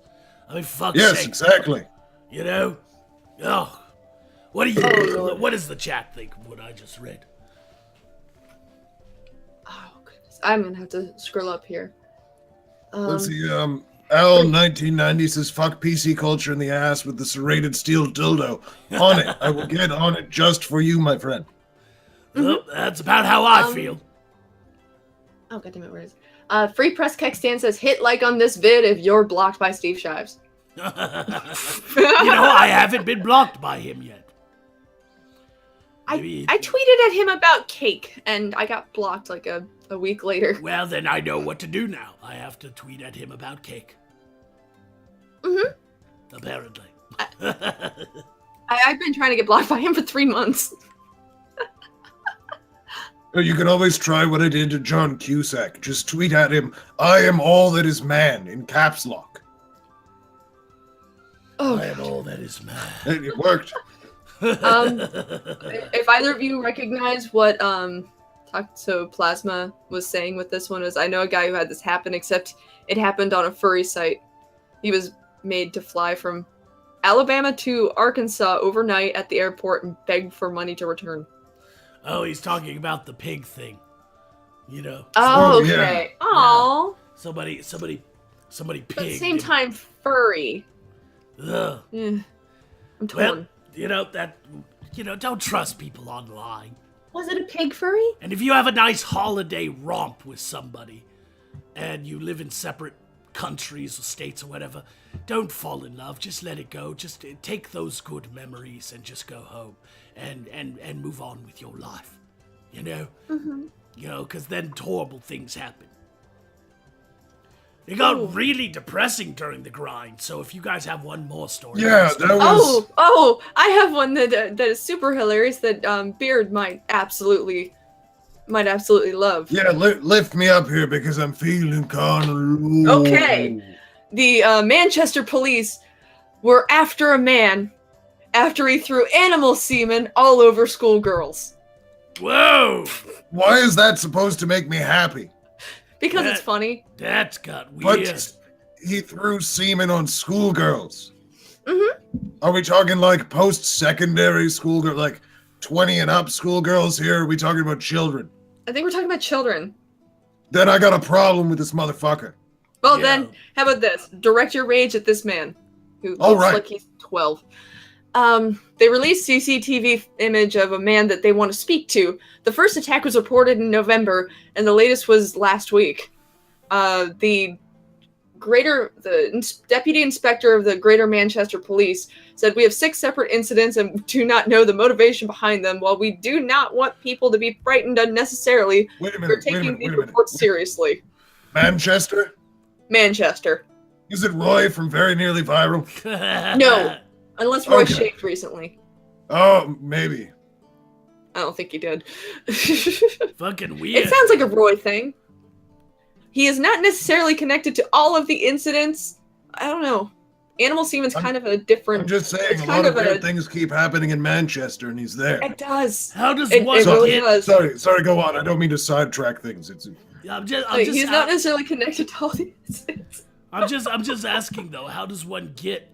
I mean, fuck's sake. Yes, exactly. You know? Oh. What do you... what does the chat think of what I just read? Oh, goodness. I'm gonna have to scroll up here. Let's see, Al1990 says, fuck PC culture in the ass with the serrated steel dildo. On it. I will get on it just for you, my friend. Well, that's about how I feel. Oh, goddammit, where is it? Free Press Kextan says, hit like on this vid if you're blocked by Steve Shives. You know, I haven't been blocked by him yet. I tweeted at him about cake, and I got blocked like a week later. Well, then I know what to do now. I have to tweet at him about cake. Mm-hmm. Apparently. I've been trying to get blocked by him for 3 months. You can always try what I did to John Cusack. Just tweet at him, I am all that is man, in caps lock. Oh, I am all that is man. It worked. If either of you recognize what Toxoplasma was saying with this one, is I know a guy who had this happen, except it happened on a furry site. He was made to fly from Alabama to Arkansas overnight at the airport and begged for money to return. Oh, he's talking about the pig thing. You know. Oh, yeah. okay. Aww. Somebody pig. But at the same time, furry. Ugh. I'm torn. Well, don't trust people online. Was it a pig furry? And if you have a nice holiday romp with somebody, and you live in separate countries or states or whatever, don't fall in love. Just let it go. Just take those good memories and just go home and move on with your life. You know? Mm-hmm. You know, because then horrible things happen. It got really depressing during the grind, so if you guys have one more story... Yeah, that was... Oh, I have one that is super hilarious that Beard might absolutely love. Yeah, lift me up here because I'm feeling kind of low. Okay. The Manchester police were after a man after he threw animal semen all over schoolgirls. Whoa! Why is that supposed to make me happy? Because it's funny. That's got weird. But he threw semen on schoolgirls. Mm-hmm. Are we talking like post-secondary schoolgirl, like 20 and up schoolgirls here? Or are we talking about children? I think we're talking about children. Then I got a problem with this motherfucker. Well, Yeah. then, how about this? Direct your rage at this man, who All looks right. like he's 12. They released CCTV image of a man that they want to speak to. The first attack was reported in November, and the latest was last week. The deputy inspector of the Greater Manchester Police said, "We have 6 separate incidents and do not know the motivation behind them. While we do not want people to be frightened unnecessarily, Wait a we're minute, taking these reports seriously." Manchester? Manchester. Is it Roy from Very Nearly Viral? No. Unless Roy Okay. shaved recently. Oh, maybe. I don't think he did. Fucking weird. It sounds like a Roy thing. He is not necessarily connected to all of the incidents. I don't know. Animal semen's kind of a different... I'm just saying, it's a kind lot of of a- weird things keep happening in Manchester, and he's there. It does. How does It one really get... does. Sorry, go on. I don't mean to sidetrack things. It's He's not necessarily connected to all the incidents. I'm just asking though. How does one get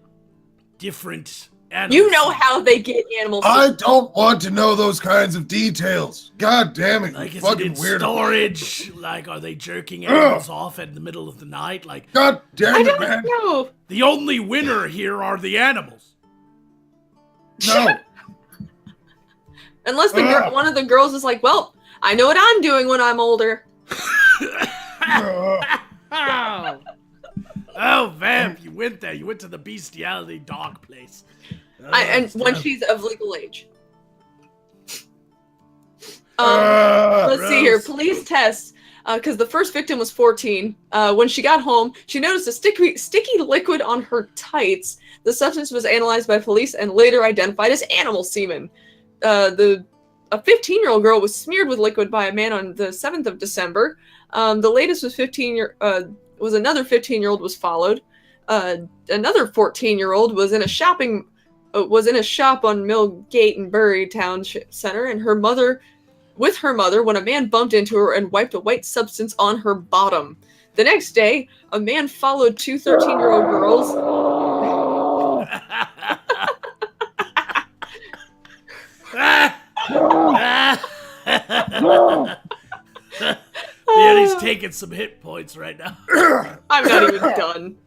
different animals? You know how they get animal I semen. don't want to know those kinds of details. God damn it, Like, you is it fucking in weirdo. storage? Like, are they jerking animals off in the middle of the night? Like, God damn I it, don't man. know. the only winner here are the animals. No. Unless one of the girls is like, well, I know what I'm doing when I'm older. Oh. Oh, Vamp, you went there. You went to the bestiality dog place. And when she's of legal age. Ah, Let's see here. gross. Police tests, because the first victim was 14. When she got home, she noticed a sticky liquid on her tights. The substance was analyzed by police and later identified as animal semen. A 15-year-old girl was smeared with liquid by a man on the 7th of December. The latest was another 15-year-old was followed. Another 14-year-old was in a shopping was in a shop on Millgate in Bury Town Center, and with her mother, when a man bumped into her and wiped a white substance on her bottom. The next day, a man followed two 13-year-old girls. Beardy's taking some hit points right now. I'm not even done.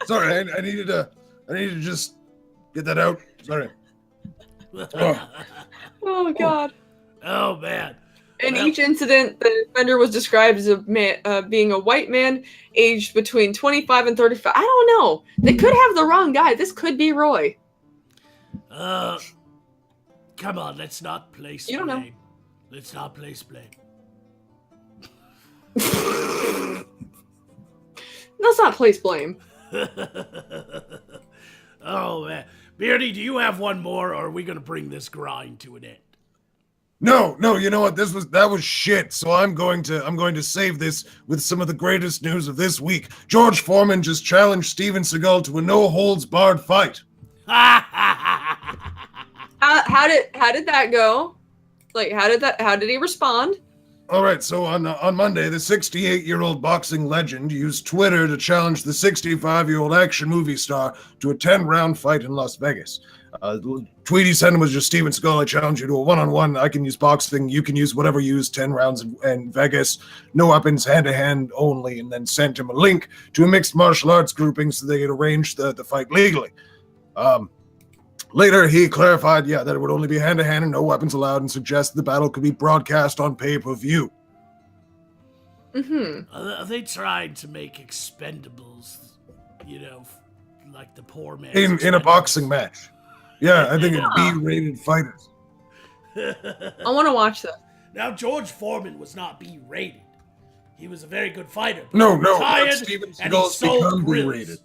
Sorry, I needed to just get that out. Sorry. Oh, God. Oh, man. In each incident, the offender was described as being a white man aged between 25 and 35. I don't know. They could have the wrong guy. This could be Roy. Come on, let's not place You don't know. blame. Let's not place blame. Let's not place blame. Oh, man. Beardy, do you have one more, or are we going to bring this grind to an end? No, you know what? That was shit. So I'm going to save this with some of the greatest news of this week. George Foreman just challenged Steven Seagal to a no-holds-barred fight. How did that go? Like, how did he respond? All right, so on Monday, the 68-year-old boxing legend used Twitter to challenge the 65-year-old action movie star to a 10-round fight in Las Vegas. The tweet he sent was just, Steven Seagal, I challenge you to a one-on-one. I can use boxing. You can use whatever you use, 10 rounds in Vegas. No weapons, hand-to-hand only, and then sent him a link to a mixed martial arts grouping so they could arrange the fight legally. Later, he clarified, that it would only be hand-to-hand and no weapons allowed, and suggested the battle could be broadcast on pay-per-view. Mm-hmm. Are they trying to make Expendables, like the poor man? In a boxing match. Yeah, I think it's B-rated fighters. I want to watch this. Now, George Foreman was not B-rated. He was a very good fighter. No, retired, Steven and he Seagal's sold become grills. B-rated.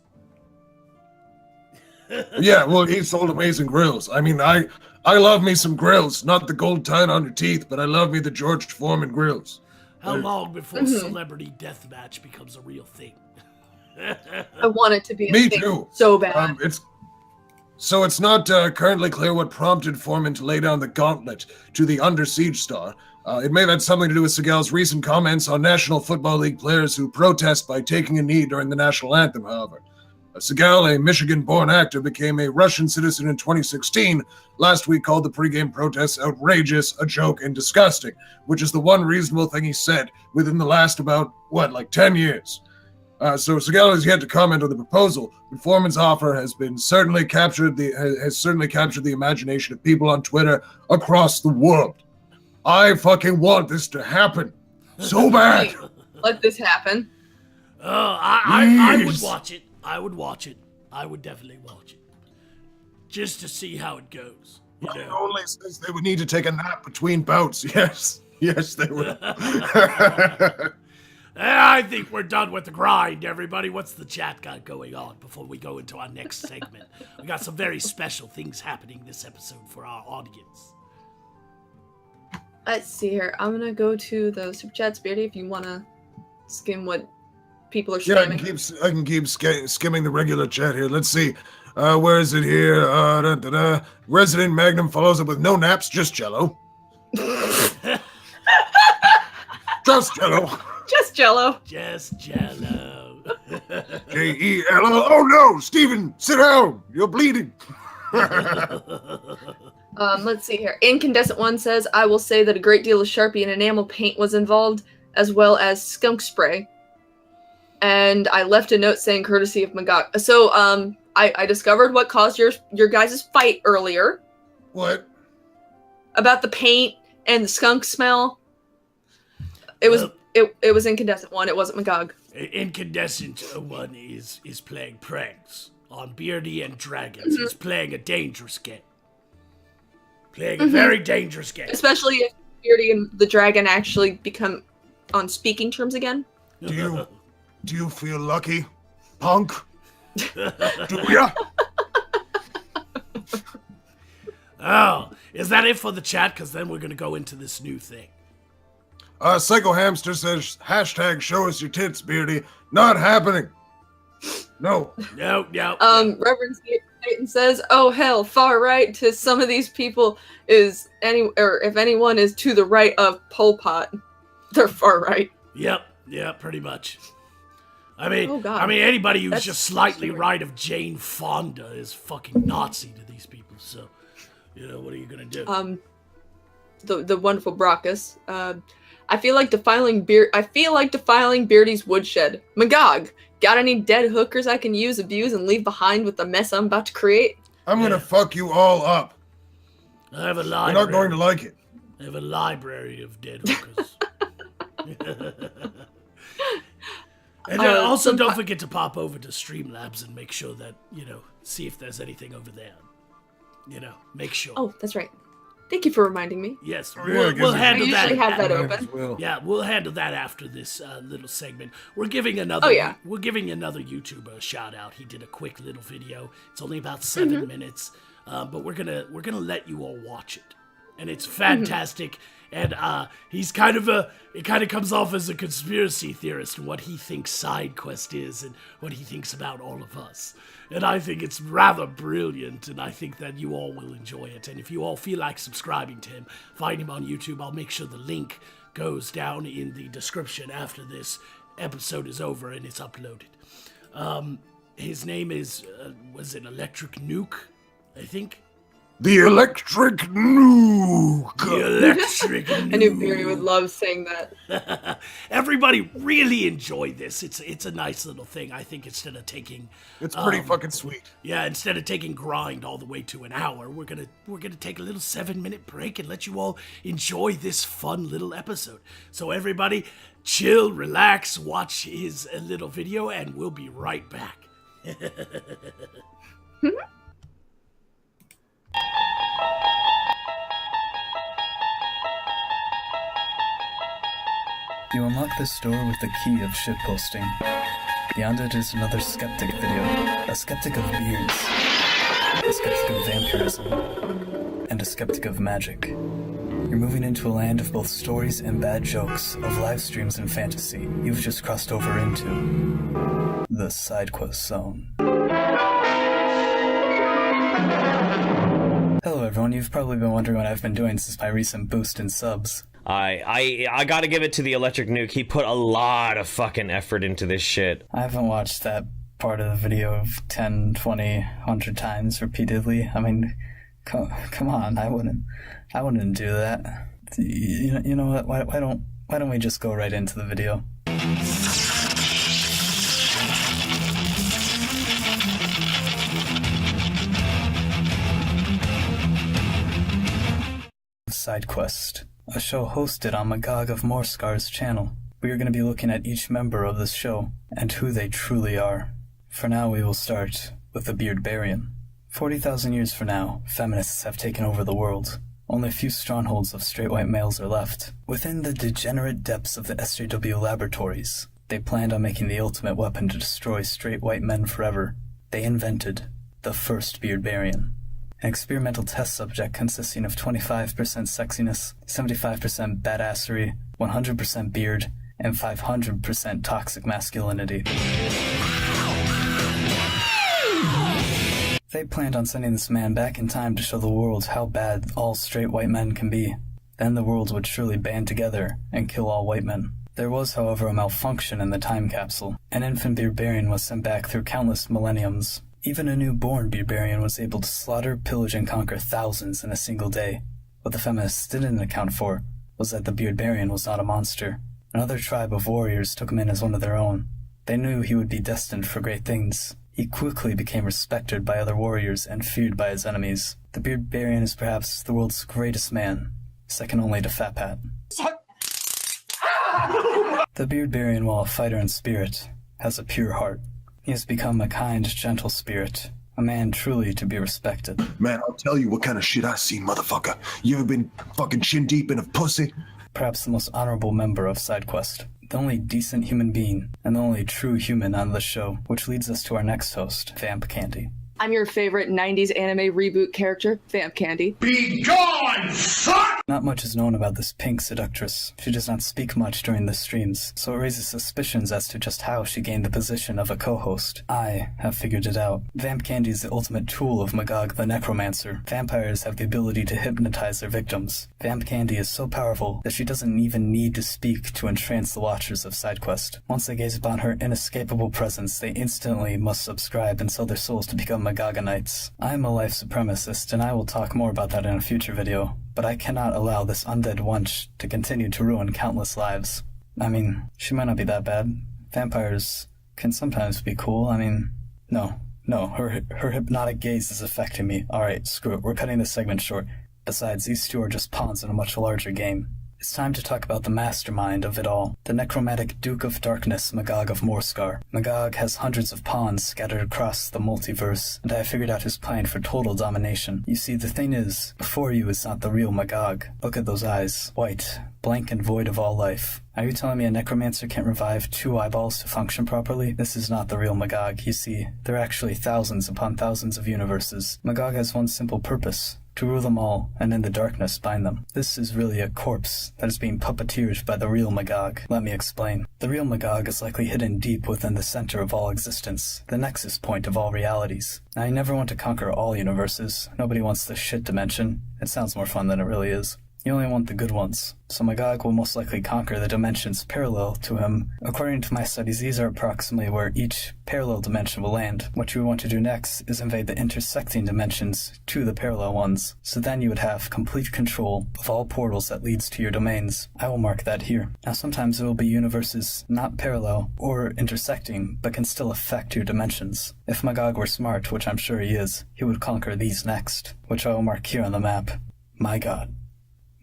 Yeah, well, he sold amazing grills. I mean, I love me some grills. Not the gold tine on your teeth, but I love me the George Foreman grills. How long before celebrity deathmatch becomes a real thing? I want it to be a Me thing too. so bad. It's not currently clear what prompted Foreman to lay down the gauntlet to the Under Siege star. It may have had something to do with Seagal's recent comments on National Football League players who protest by taking a knee during the national anthem, however. Seagal, a Michigan-born actor, became a Russian citizen in 2016. Last week called the pregame protests outrageous, a joke, and disgusting, which is the one reasonable thing he said within the last 10 years. So Seagal has yet to comment on the proposal, but Foreman's offer has certainly captured the imagination of people on Twitter across the world. I fucking want this to happen so bad. Let this happen. I would watch it. I would watch it. I would definitely watch it. Just to see how it goes. Only since they would need to take a nap between bouts. Yes, they would. I think we're done with the grind, everybody. What's the chat got going on before we go into our next segment? We got some very special things happening this episode for our audience. Let's see here. I'm gonna go to the super chats, Beardy, if you wanna skim what people are spamming. I can keep skimming the regular chat here. Let's see. Where is it here? Resident Magnum follows up with no naps, just Jello. Just Jello. Just Jello. Just Jello. Jello. Oh no, Steven, sit down. You're bleeding. Let's see here. Incandescent One says, I will say that a great deal of Sharpie and enamel paint was involved, as well as skunk spray. And I left a note saying courtesy of Magog. So, I discovered what caused your guys' fight earlier. What? About the paint and the skunk smell. It was Incandescent One. It wasn't Magog. Incandescent One is playing pranks on Beardy and Dragons. He's playing a dangerous game. Playing a very dangerous game. Especially if Beardy and the dragon actually become on speaking terms again. Do you feel lucky, punk? Do ya? Oh, is that it for the chat? Because then we're going to go into this new thing. Psycho Hamster says, hashtag show us your tits, Beardy. Not happening. No. No. Reverend right and says, "Oh hell, far right to some of these people is if anyone is to the right of Pol Pot, they're far right." Yep, yeah, pretty much. I mean, Oh, God. Anybody who's That's just slightly scary. right of Jane Fonda is fucking Nazi to these people. So, what are you gonna do? The wonderful Brockus. I feel like defiling Beardy's woodshed. Magog, got any dead hookers I can use, abuse, and leave behind with the mess I'm about to create? I'm gonna fuck you all up. I have a You're library. not going to like it. I have a library of dead hookers. And also, don't forget to pop over to Streamlabs and make sure that, see if there's anything over there. Make sure. Oh, that's right. Thank you for reminding me. Yes, Yeah, we'll handle I that. usually have that Might open. as well. Yeah, we'll handle that after this little segment. We're giving another. Oh, yeah. We're giving another YouTuber a shout out. He did a quick little video. It's only about 7 minutes, but we're gonna let you all watch it, and it's fantastic. And he's it kind of comes off as a conspiracy theorist and what he thinks SideQuest is and what he thinks about all of us. And I think it's rather brilliant, and I think that you all will enjoy it. And if you all feel like subscribing to him, find him on YouTube. I'll make sure the link goes down in the description after this episode is over and it's uploaded. His name is, was it Electric Nuke, I think? The electric nuke. The Electric Nuke. I knew Beardy would love saying that. Everybody really enjoyed this. It's a nice little thing. I think instead of taking It's pretty fucking sweet. instead of taking grind all the way to an hour, we're gonna take a little 7-minute break and let you all enjoy this fun little episode. So everybody, chill, relax, watch his little video, and we'll be right back. You unlock this door with the key of shitposting. Beyond it is another skeptic video. A skeptic of beards. A skeptic of vampirism. And a skeptic of magic. You're moving into a land of both stories and bad jokes, of live streams and fantasy. You've just crossed over into the SideQuest zone. Hello everyone, you've probably been wondering what I've been doing since my recent boost in subs. I gotta give it to the Electric Nuke. He put a lot of fucking effort into this shit. I haven't watched that part of the video 10, 20, 100 times repeatedly. I mean, come on, I wouldn't do that. You know what? Why don't we just go right into the video? SideQuest, a show hosted on Magog of Morscar's channel. We are going to be looking at each member of this show and who they truly are. For now, we will start with the Beardbarian. 40,000 years from now, feminists have taken over the world. Only a few strongholds of straight white males are left. Within the degenerate depths of the SJW laboratories, they planned on making the ultimate weapon to destroy straight white men forever. They invented the first Beardbarian. An experimental test subject consisting of 25% sexiness, 75% badassery, 100% beard, and 500% toxic masculinity. They planned on sending this man back in time to show the world how bad all straight white men can be. Then the world would surely band together and kill all white men. There was, however, a malfunction in the time capsule. An infant Beardbarian was sent back through countless millenniums. Even a newborn Beardbarian was able to slaughter, pillage, and conquer thousands in a single day. What the feminists didn't account for was that the Beardbarian was not a monster. Another tribe of warriors took him in as one of their own. They knew he would be destined for great things. He quickly became respected by other warriors and feared by his enemies. The Beardbarian is perhaps the world's greatest man, second only to Fat Pat. The Beardbarian, while a fighter in spirit, has a pure heart. He has become a kind, gentle spirit, a man truly to be respected. Man, I'll tell you what kind of shit I seen, motherfucker. You ever been fucking chin deep in a pussy? Perhaps the most honorable member of SideQuest, the only decent human being, and the only true human on this show, which leads us to our next host, VampKandy. I'm your favorite 90s anime reboot character, VampKandy. Be gone, fuck! Not much is known about this pink seductress. She does not speak much during the streams, so it raises suspicions as to just how she gained the position of a co-host. I have figured it out. VampKandy is the ultimate tool of Magog the Necromancer. Vampires have the ability to hypnotize their victims. VampKandy is so powerful that she doesn't even need to speak to entrance the watchers of SideQuest. Once they gaze upon her inescapable presence, they instantly must subscribe and sell their souls to become Magogonites. I am a life supremacist, and I will talk more about that in a future video, but I cannot allow this undead wench to continue to ruin countless lives. I mean, she might not be that bad. Vampires can sometimes be cool. I mean, no, her hypnotic gaze is affecting me. Alright, screw it, we're cutting this segment short. Besides, these two are just pawns in a much larger game. It's time to talk about the mastermind of it all, the necromantic Duke of Darkness, Magog of Morscar. Magog has hundreds of pawns scattered across the multiverse, and I have figured out his plan for total domination. You see, the thing is, before you is not the real Magog. Look at those eyes, white, blank and void of all life. Are you telling me a necromancer can't revive 2 eyeballs to function properly? This is not the real Magog. You see, there are actually thousands upon thousands of universes. Magog has one simple purpose: to rule them all, and in the darkness bind them. This is really a corpse that is being puppeteered by the real Magog. Let me explain. The real Magog is likely hidden deep within the center of all existence, the nexus point of all realities. Now, you never want to conquer all universes. Nobody wants the shit dimension. It sounds more fun than it really is. You only want the good ones. So Magog will most likely conquer the dimensions parallel to him. According to my studies, these are approximately where each parallel dimension will land. What you would want to do next is invade the intersecting dimensions to the parallel ones. So then you would have complete control of all portals that leads to your domains. I will mark that here. Now sometimes there will be universes not parallel or intersecting, but can still affect your dimensions. If Magog were smart, which I'm sure he is, he would conquer these next, which I will mark here on the map. My god.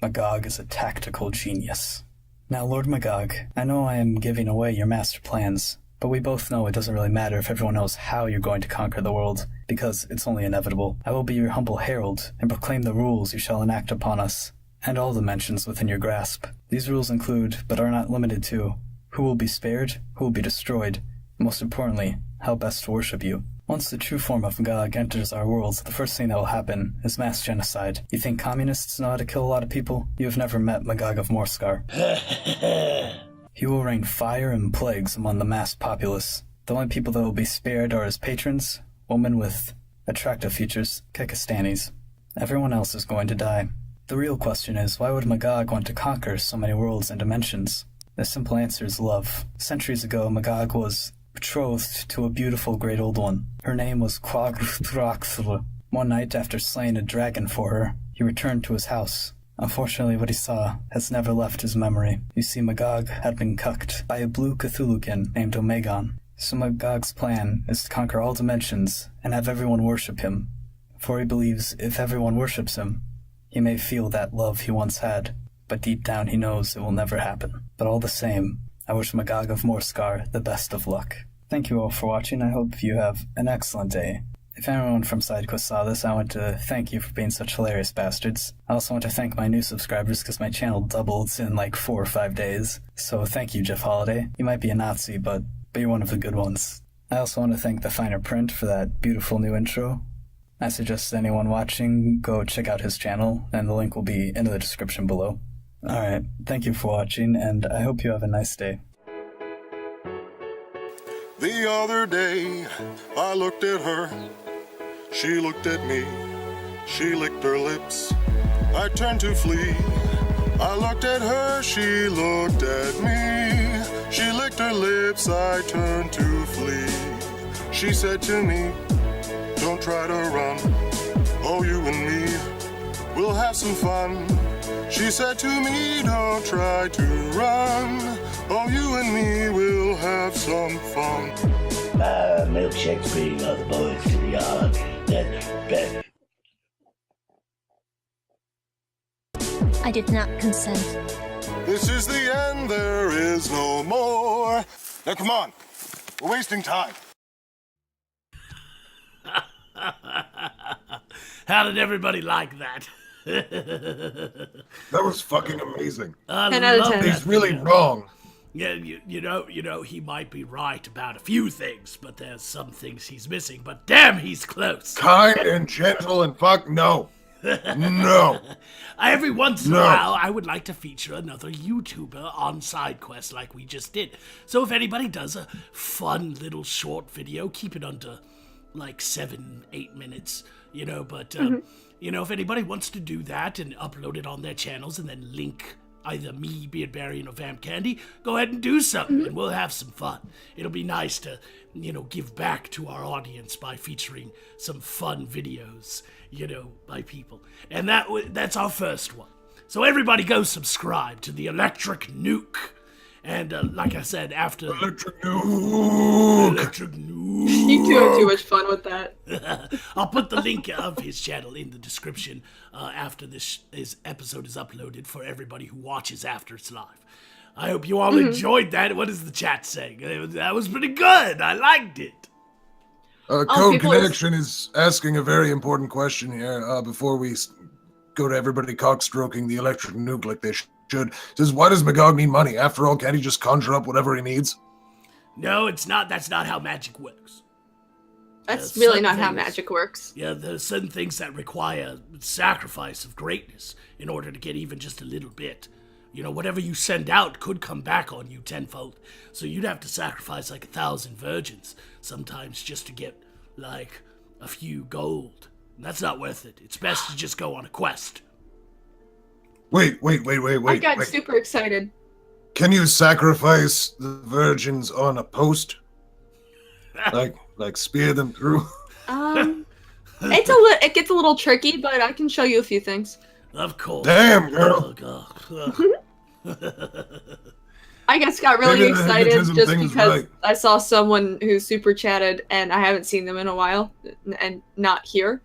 Magog is a tactical genius. Now, Lord Magog, I know I am giving away your master plans, but we both know it doesn't really matter if everyone knows how you're going to conquer the world, because it's only inevitable. I will be your humble herald and proclaim the rules you shall enact upon us, and all dimensions within your grasp. These rules include, but are not limited to, who will be spared, who will be destroyed, and most importantly, how best to worship you. Once the true form of Magog enters our worlds, the first thing that will happen is mass genocide. You think communists know how to kill a lot of people? You have never met Magog of Morscar. He will rain fire and plagues among the mass populace. The only people that will be spared are his patrons, women with attractive features, Kekastanis. Everyone else is going to die. The real question is, why would Magog want to conquer so many worlds and dimensions? The simple answer is love. Centuries ago, Magog was betrothed to a beautiful great old one. Her name was Quagrthraxl. One night, after slaying a dragon for her, he returned to his house. Unfortunately, what he saw has never left his memory. You see, Magog had been cucked by a blue Cthulhukin named Omegon. So Magog's plan is to conquer all dimensions and have everyone worship him. For he believes if everyone worships him, he may feel that love he once had, but deep down he knows it will never happen. But all the same, I wish Magog of Morscar the best of luck. Thank you all for watching. I hope you have an excellent day. If anyone from SideQuest saw this, I want to thank you for being such hilarious bastards. I also want to thank my new subscribers because my channel doubled in like 4 or 5 days. So thank you, Jeff Holiday. You might be a Nazi, but you're one of the good ones. I also want to thank the Finer Print for that beautiful new intro. I suggest anyone watching go check out his channel, and the link will be in the description below. Alright, thank you for watching, and I hope you have a nice day. The other day, I looked at her, she looked at me, she licked her lips, I turned to flee. I looked at her, she looked at me, she licked her lips, I turned to flee. She said to me, don't try to run, oh you and me, we'll have some fun. She said to me, don't try to run, oh you and me will have some fun. Milkshakes bringing all the boys to the yard. That. I did not consent. This is the end, there is no more. Now come on, we're wasting time. How did everybody like that? That was fucking amazing. 10 out of 10. He's really wrong. Yeah, you know, he might be right about a few things, but there's some things he's missing. But damn, he's close. Kind and gentle and fuck no. No. Every once in a No. while, I would like to feature another YouTuber on side quest like we just did. So if anybody does a fun little short video, keep it under like 7-8 minutes, you know. But you know, if anybody wants to do that and upload it on their channels and then link either me, Beardbarian, or VampKandy, go ahead and do something, and we'll have some fun. It'll be nice to, you know, give back to our audience by featuring some fun videos, you know, by people. And that's our first one. So everybody go subscribe to the Electric Nuke. And like I said, after... Electric Nuke. Electric Nuke. You two have too much fun with that. I'll put the link of his channel in the description after this episode is uploaded for everybody who watches after it's live. I hope you all enjoyed that. What is the chat saying? That was pretty good. I liked it. Code Connection is asking a very important question here before we go to everybody cockstroking the Electric Nuke like they should. Says, why does Magog need money? After all, can't he just conjure up whatever he needs? No, it's not. That's not how magic works. That's really not how magic works. Yeah, there's certain things that require sacrifice of greatness in order to get even just a little bit. You know, whatever you send out could come back on you tenfold. So you'd have to sacrifice like 1,000 virgins sometimes just to get like a few gold. And that's not worth it. It's best to just go on a quest. Wait. I got super excited. Can you sacrifice the virgins on a post? like spear them through? It gets a little tricky, but I can show you a few things. Of course. Damn, girl. I just got really Maybe the excited hypnotism just thing's because right. I saw someone who super chatted and I haven't seen them in a while and not here.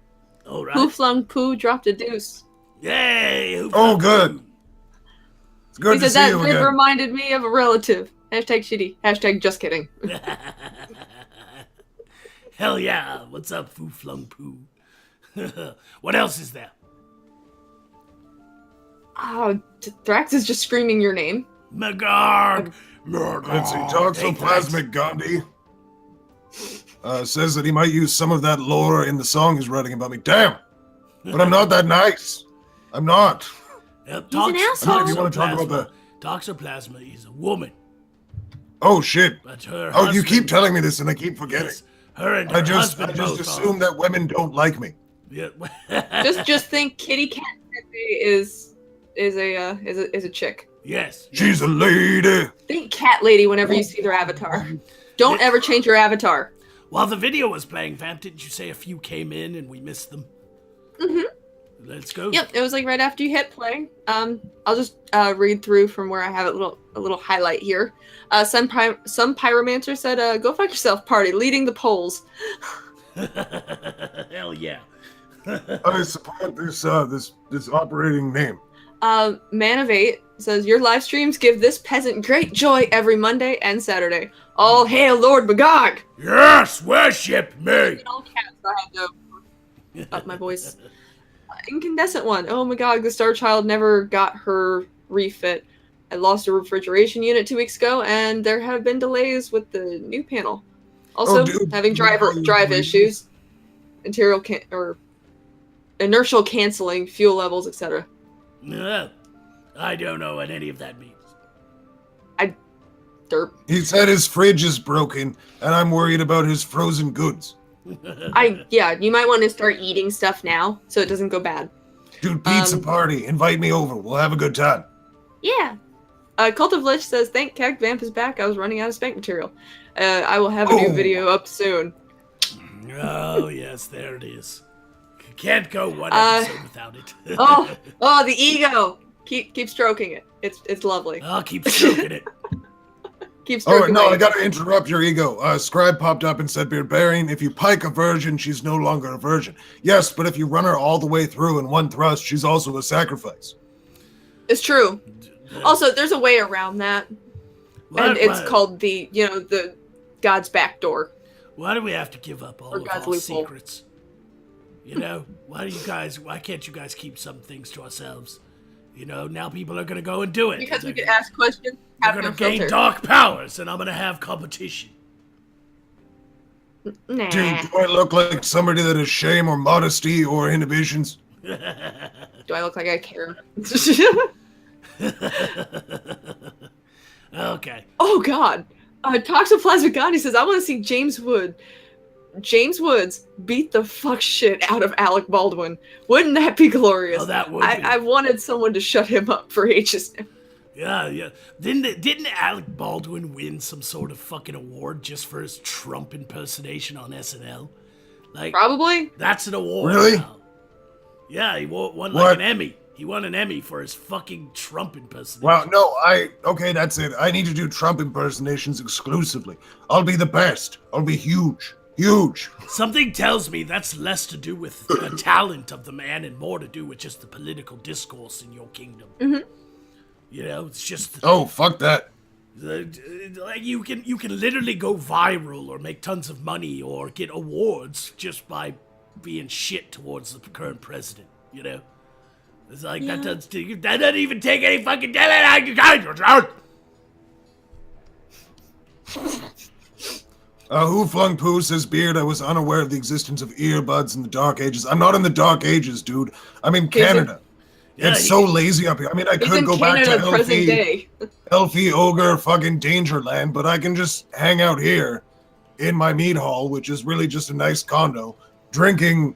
All right. Who flung poo dropped a deuce. Yay! Oh, good. It's good He to said see you that again. reminded me of a relative. Hashtag shitty. Hashtag just kidding. Hell yeah! What's up, Foo Flung Poo? What else is there? Oh, Thrax is just screaming your name. Magog! Let's see, Toxoplasmic Gandhi says that he might use some of that lore in the song he's writing about me. Damn! But I'm not that nice. I'm not. He's an asshole. I don't know if you want to talk about that. Toxoplasma is a woman. Oh, shit. But her Oh, you husband- keep telling me this and I keep forgetting. Yes, her and her I just husband both assume that women don't like me. Yeah. Just think, Kitty Cat is a chick. Yes. She's a lady. Think cat lady whenever you see their avatar. Don't ever change your avatar. While the video was playing, Vamp, didn't you say a few came in and we missed them? Mm-hmm. Let's go. Yep, it was like right after you hit play. I'll just read through from where I have a little highlight here. Some pyromancer said, "Go fuck yourself, party, leading the polls." Hell yeah. I support this operating name. Man of 8 says, "Your live streams give this peasant great joy every Monday and Saturday. All hail Lord Magog!" Yes, worship me. In all caps, I had to up my voice. Incandescent one. "Oh my god, the Star Child never got her refit. I lost a refrigeration unit 2 weeks ago, and there have been delays with the new panel. Also, having drive issues, inertial canceling, fuel levels, etc." I don't know what any of that means. Derp. He said his fridge is broken, and I'm worried about his frozen goods. Yeah, you might want to start eating stuff now, so it doesn't go bad. Dude, pizza party. Invite me over. We'll have a good time. Yeah. Cult of Lich says, "Thank Keg, Vamp is back. I was running out of spank material. I will have a new video up soon." Oh, yes, there it is. Can't go one episode without it. oh, the ego. Keep stroking it. It's lovely. I'll keep stroking it. Keep Oh, stroking no, it. I gotta interrupt your ego. Scribe popped up and said, "Beardbarian, if you pike a virgin, she's no longer a virgin." Yes, but if you run her all the way through in one thrust, she's also a sacrifice. It's true. Also, there's a way around that. And it's called the God's back door. Why do we have to give up all of God's our loophole. secrets? You know, why can't you guys keep some things to ourselves? You know, now people are gonna go and do it. Because we can ask questions, They're have gonna no gain filter. dark powers, and I'm gonna have competition. Nah. Do I look like somebody that has shame or modesty or inhibitions? Do I look like I care? Okay. Oh God. Toxoplasmic Gandhi says, I want to see James Woods beat the fuck shit out of Alec Baldwin. Wouldn't that be glorious? Oh, that would be. I wanted someone to shut him up for ages now. Yeah. Didn't Alec Baldwin win some sort of fucking award just for his Trump impersonation on SNL? Like, Probably. that's an award. Really? Now. Yeah, he won like What? an Emmy. He won an Emmy for his fucking Trump impersonation. Well, no, okay, that's it. I need to do Trump impersonations exclusively. I'll be the best. I'll be huge. Huge. Something tells me that's less to do with the talent of the man and more to do with just the political discourse in your kingdom. Mm-hmm. You know, it's just Oh, fuck that. like you can literally go viral or make tons of money or get awards just by being shit towards the current president. You know, it's like that doesn't even take any fucking talent. Who flung poo says Beard, I was unaware of the existence of earbuds in the Dark Ages. I'm not in the Dark Ages, dude. I'm in Canada. Yeah, It's so lazy up here. I mean, I He's could in go back Canada to present day. Elfie Ogre fucking Dangerland, but I can just hang out here in my mead hall, which is really just a nice condo, drinking,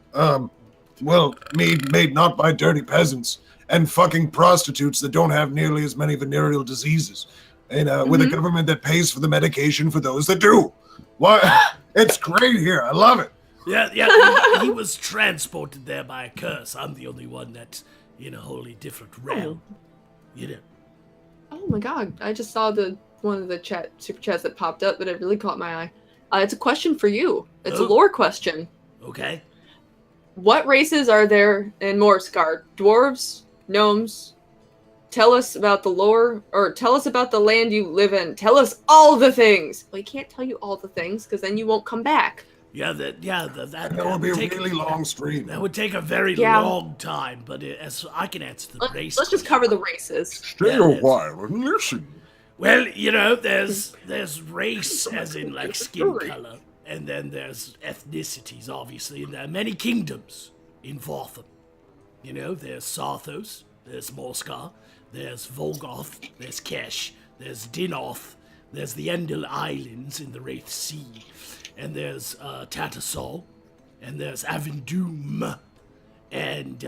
mead made not by dirty peasants, and fucking prostitutes that don't have nearly as many venereal diseases, and with a government that pays for the medication for those that do. Why? It's great here. I love it. Yeah, he was transported there by a curse. I'm the only one that's in a wholly different realm. You know. Oh my God! I just saw one of the super chats that popped up, but it really caught my eye. It's a question for you. It's a lore question. Okay. What races are there in Morsgard? Dwarves, gnomes? Tell us about the lore, or tell us about the land you live in. Tell us all the things. Well, you can't tell you all the things because then you won't come back. That would be a take really long stream. That would take a very long time, but as I can answer the race. Let's just cover the races. Stay a while and listen. Well, you know, there's race as in like skin color, and then there's ethnicities, obviously, and there are many kingdoms in Votham. You know, there's Sarthos, there's Morskar, there's Volgoth, there's Kesh, there's Dinoth, there's the Endel Islands in the Wraith Sea, and there's Tattersall, and there's Avendum, and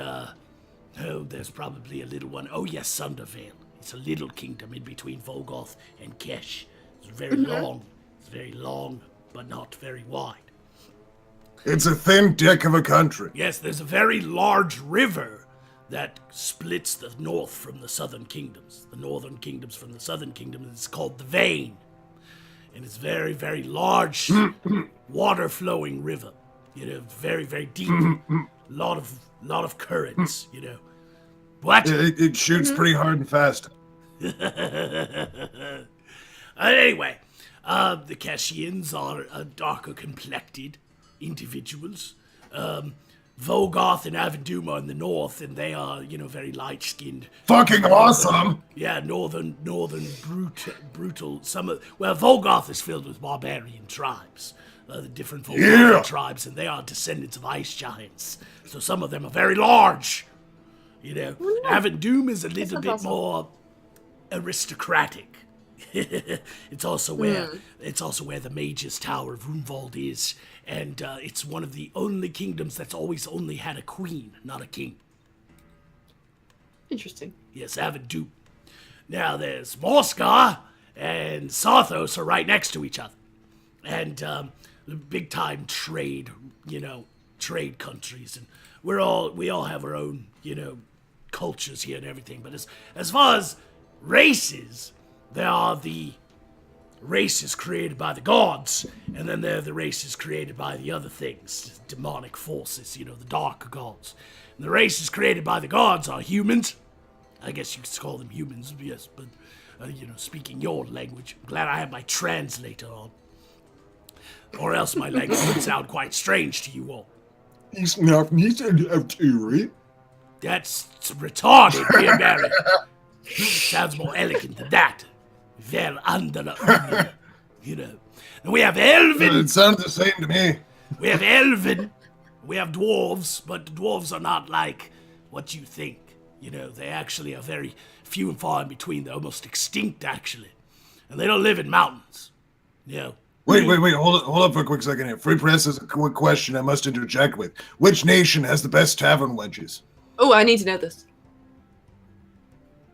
there's probably a little one. Oh yes, Sundervale. It's a little kingdom in between Volgoth and Kesh. It's very long. It's very long, but not very wide. It's a thin dick of a country. Yes, there's a very large river that splits the north from the southern kingdoms. The northern kingdoms from the southern kingdoms. It's called the Vane. And it's very, very large water-flowing river. You know, very, very deep. lot of currents, you know. What? It shoots pretty hard and fast. Anyway, the Kashians are darker complected individuals. Volgoth and Avendum are in the north, and they are, you know, very light-skinned. Fucking awesome! Yeah, northern brutal. Volgoth is filled with barbarian tribes. The different Volgothian tribes, and they are descendants of ice giants. So some of them are very large. You know, Avendum is a little bit more aristocratic. It's also where the Mage's Tower of Rumwald is, and it's one of the only kingdoms that's always only had a queen, not a king. Interesting. Yes, Avendum. Now there's Morskar and Sarthos are right next to each other, and the big time trade countries, and we all have our own, you know, cultures here and everything. But as far as races, there are the races created by the gods, and then there are the races created by the other things, demonic forces, you know, the dark gods. And the races created by the gods are humans. I guess you could call them humans, yes, but, you know, speaking your language. I'm glad I have my translator on. Or else my language would sound quite strange to you all. It's not needed of theory. That's retarded, dear Mary. Sounds more elegant than that. Ver under, you know. And we have elven. It sounds the same to me. We have elven. We have dwarves, but the dwarves are not like what you think. You know, they actually are very few and far in between. They're almost extinct, actually. And they don't live in mountains. You know. Wait. Hold up for a quick second here. Free Press has a quick question I must interject with. Which nation has the best tavern wenches? Oh, I need to know this.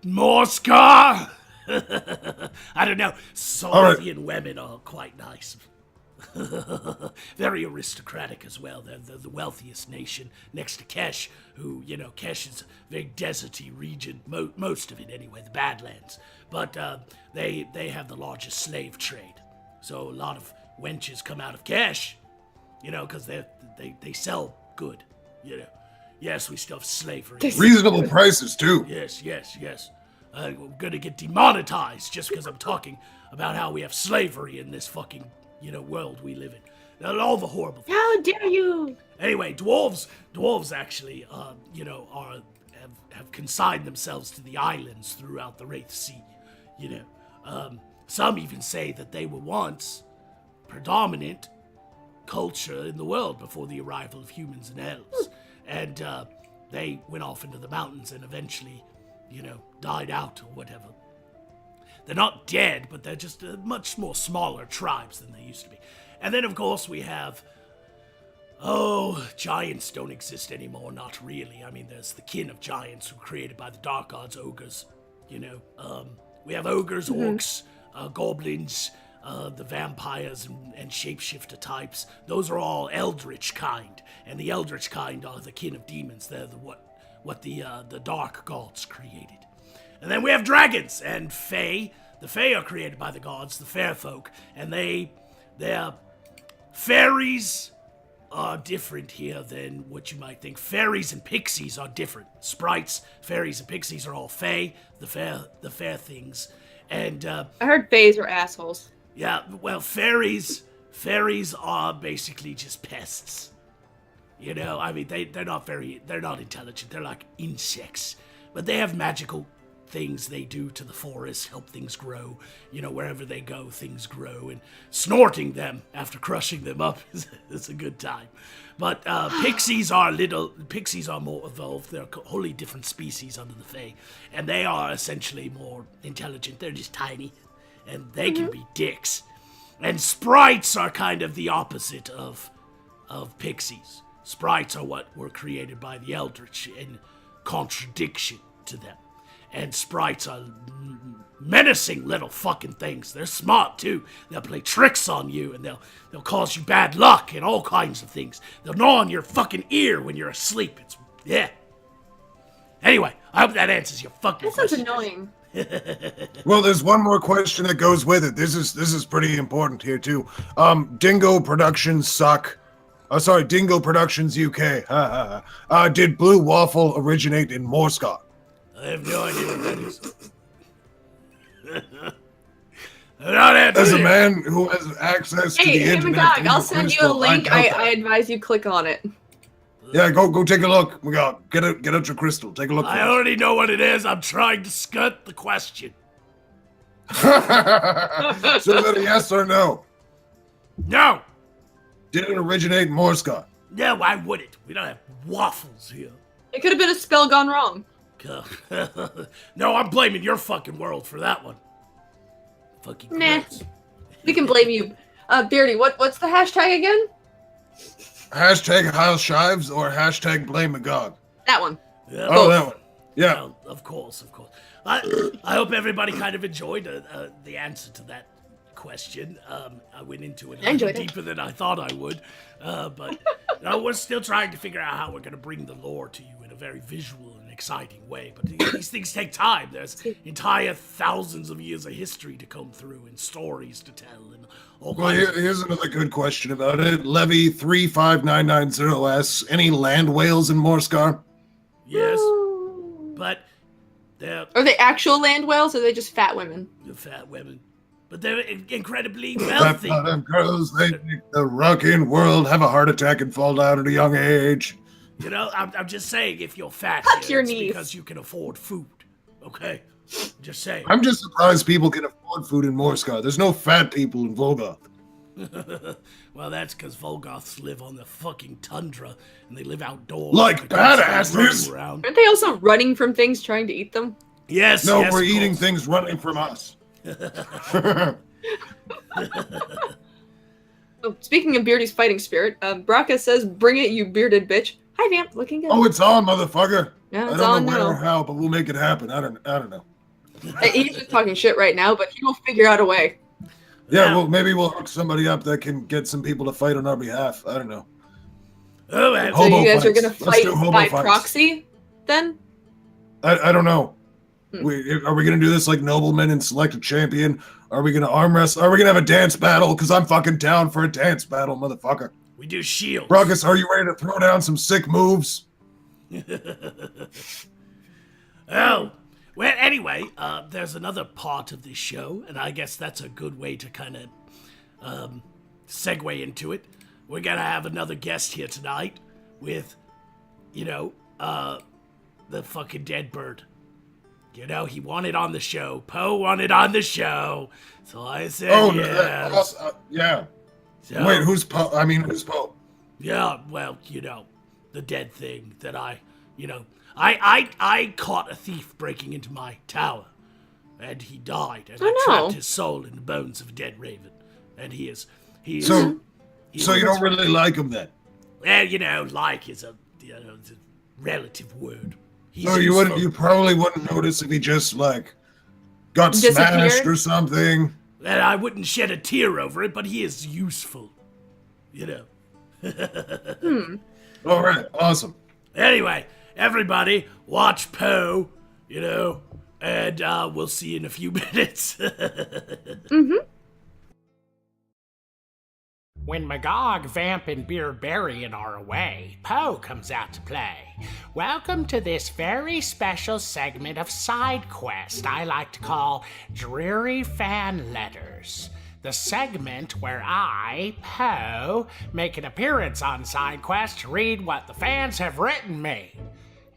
Morska! I don't know. Scythian women are quite nice. Very aristocratic as well. They're the wealthiest nation next to Kesh, who, you know, Kesh is a very deserty region, most of it anyway, the Badlands. But they have the largest slave trade. So a lot of wenches come out of Kesh, you know, because they sell good, you know. Yes, we still have slavery. Reasonable prices, too. Yes. We're gonna get demonetized just because I'm talking about how we have slavery in this fucking, you know, world we live in. And all the horrible things. How dare you! Anyway, dwarves actually, you know, have consigned themselves to the islands throughout the Wraith Sea, you know. Some even say that they were once predominant culture in the world before the arrival of humans and elves. And they went off into the mountains and eventually, you know, died out or whatever. They're not dead, but they're just much more smaller tribes than they used to be. And then, of course, we have... giants don't exist anymore, not really. I mean, there's the kin of giants who were created by the dark gods, ogres, you know. We have ogres, orcs, goblins, the vampires and shapeshifter types. Those are all eldritch kind, and the eldritch kind are the kin of demons. They're what the dark gods created. And then we have dragons and fae. The fae are created by the gods, the fair folk, and they're fairies are different here than what you might think. Fairies and pixies are different. Sprites, fairies, and pixies are all fae, the fair things. And I heard fays were assholes. yeah, well, fairies are basically just pests. You know, I mean, they're not intelligent. They're like insects, but they have magical things they do to the forest, help things grow. You know, wherever they go, things grow, and snorting them after crushing them up is a good time. But pixies are more evolved. They're a wholly different species under the Fae, and they are essentially more intelligent. They're just tiny, and they can be dicks. And sprites are kind of the opposite of pixies. Sprites are what were created by the Eldritch in contradiction to them. And sprites are menacing little fucking things. They're smart too. They'll play tricks on you, and they'll cause you bad luck and all kinds of things. They'll gnaw on your fucking ear when you're asleep. Yeah. Anyway, I hope that answers your fucking question. That sounds annoying. Well, there's one more question that goes with it. This is pretty important here too. Dingo Productions suck. Sorry, Dingo Productions UK. Did Blue Waffle originate in Morscott? I have no idea what that is. As a man who has access to the internet, Magog, I'll send you a link. I advise you click on it. Yeah, go take a look. Magog, get out your crystal. Take a look. I already know what it is. I'm trying to skirt the question. So is that a yes or no? No. Did it originate in Morscott? No, why would it? We don't have waffles here. It could have been a spell gone wrong. No, I'm blaming your fucking world for that one. Fucking Nah. gross. We can blame you. Beardy, what's the hashtag again? Hashtag House Shives or hashtag Blame Magog? That one. Yeah, Oh, that one. Yeah. well, of course. I hope everybody kind of enjoyed the answer to that question. I went into it a little deeper than I thought I would, but we're still trying to figure out how we're going to bring the lore to you in a very visual and exciting way. But these things take time. There's entire thousands of years of history to come through and stories to tell and all Well, kinds of here's another good question about it. Levy 35990 asks, any land whales in Morscar? Yes, but they're Are they actual land whales, or are they just fat women? fat women. But they're incredibly That wealthy. them girls, they make the rockin' world have a heart attack and fall down at a young age. You know, I'm just saying if you're fat, Fuck here, your it's knees. because you can afford food. Okay? Just saying. I'm just surprised people can afford food in Morscar. There's no fat people in Volgoth. Well, that's because Volgoths live on the fucking tundra and they live outdoors. Like They're constantly badasses. running around. Aren't they also running from things trying to eat them? Yes, No, yes, we're of eating course. things running from us. Oh, speaking of Beardy's fighting spirit, Braca says, "Bring it, you bearded bitch." Hi, Vamp. Looking good. Oh, it's on, motherfucker. Yeah, I it's don't on know where now. or how, but we'll make it happen. I don't know. He's just talking shit right now, but he will figure out a way. Yeah, well, maybe we'll hook somebody up that can get some people to fight on our behalf. I don't know. Oh, man. So you guys are fights. gonna Let's fight do hobo by fights. proxy, then? I don't know. Hmm. Are we gonna do this like noblemen and select a champion? Are we gonna arm wrestle? Are we gonna have a dance battle? Because I'm fucking down for a dance battle, motherfucker. We do shields. Brockus, are you ready to throw down some sick moves? Oh, well, anyway, there's another part of this show, and I guess that's a good way to kind of segue into it. We're gonna have another guest here tonight with, the fucking dead bird. You know, he wanted on the show. Poe wanted on the show. So I said, yes. Yeah. So- Wait, who's Poe? I mean, who's Poe? Yeah, well, the dead thing that I caught a thief breaking into my tower, and he died, and I trapped his soul in the bones of a dead raven, and he is. So you don't really like him then? Well, like is a it's a relative word. He's So you probably wouldn't notice if he just like got smashed Disappeared? or something. And I wouldn't shed a tear over it, but he is useful. All right, awesome. Anyway, everybody, watch Poe, and we'll see you in a few minutes. When Magog, Vamp, and Beardbarian are away, Poe comes out to play. Welcome to this very special segment of Side Quest I like to call Dreary Fan Letters. The segment where I, Poe, make an appearance on Side Quest to read what the fans have written me.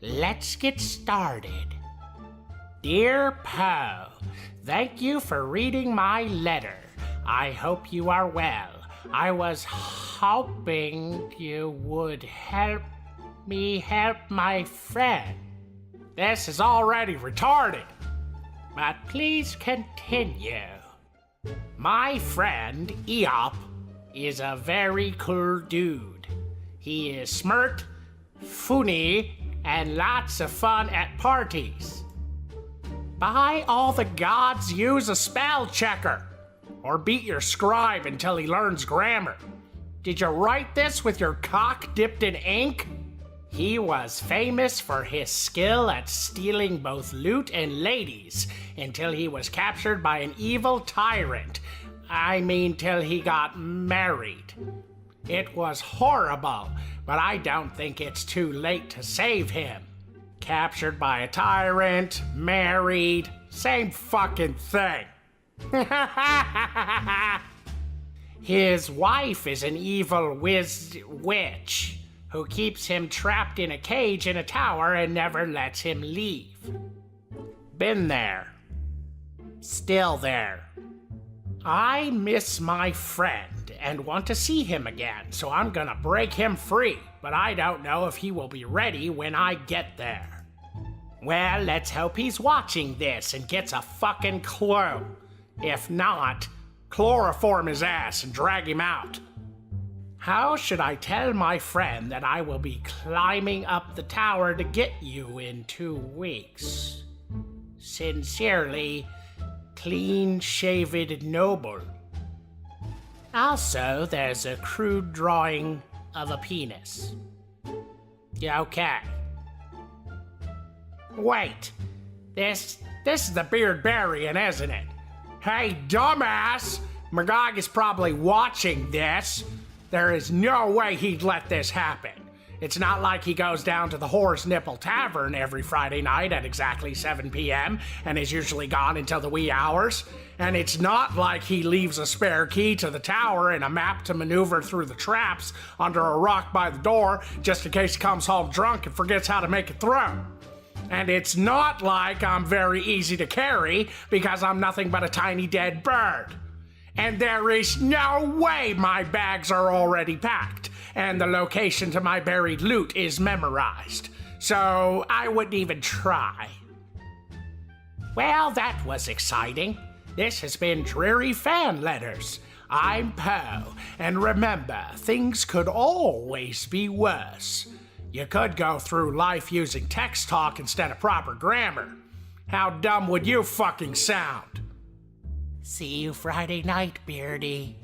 Let's get started. Dear Poe, thank you for reading my letter. I hope you are well. I was hoping you would help me help my friend. This is already retarded, but please continue. My friend, Eop, is a very cool dude. He is smart, funny, and lots of fun at parties. By all the gods, use a spell checker. Or beat your scribe until he learns grammar. Did you write this with your cock dipped in ink? He was famous for his skill at stealing both loot and ladies until he was captured by an evil tyrant. I mean, till he got married. It was horrible, but I don't think it's too late to save him. Captured by a tyrant, married, same fucking thing. His wife is an evil witch who keeps him trapped in a cage in a tower and never lets him leave. Been there. Still there. I miss my friend and want to see him again, so I'm gonna break him free, but I don't know if he will be ready when I get there. Well, let's hope he's watching this and gets a fucking clue. If not, chloroform his ass and drag him out. How should I tell my friend that I will be climbing up the tower to get you in 2 weeks? Sincerely, clean-shaved noble. Also, there's a crude drawing of a penis. Yeah, okay. Wait, this is the Beardbarian, isn't it? Hey, dumbass! Magog is probably watching this. There is no way he'd let this happen. It's not like he goes down to the Whore's Nipple Tavern every Friday night at exactly 7 p.m. and is usually gone until the wee hours. And it's not like he leaves a spare key to the tower and a map to maneuver through the traps under a rock by the door just in case he comes home drunk and forgets how to make it through. And it's not like I'm very easy to carry because I'm nothing but a tiny dead bird. And there is no way my bags are already packed and the location to my buried loot is memorized. So I wouldn't even try. Well, that was exciting. This has been Dreary Fan Letters. I'm Poe, and remember, things could always be worse. You could go through life using text talk instead of proper grammar. How dumb would you fucking sound? See you Friday night, Beardy.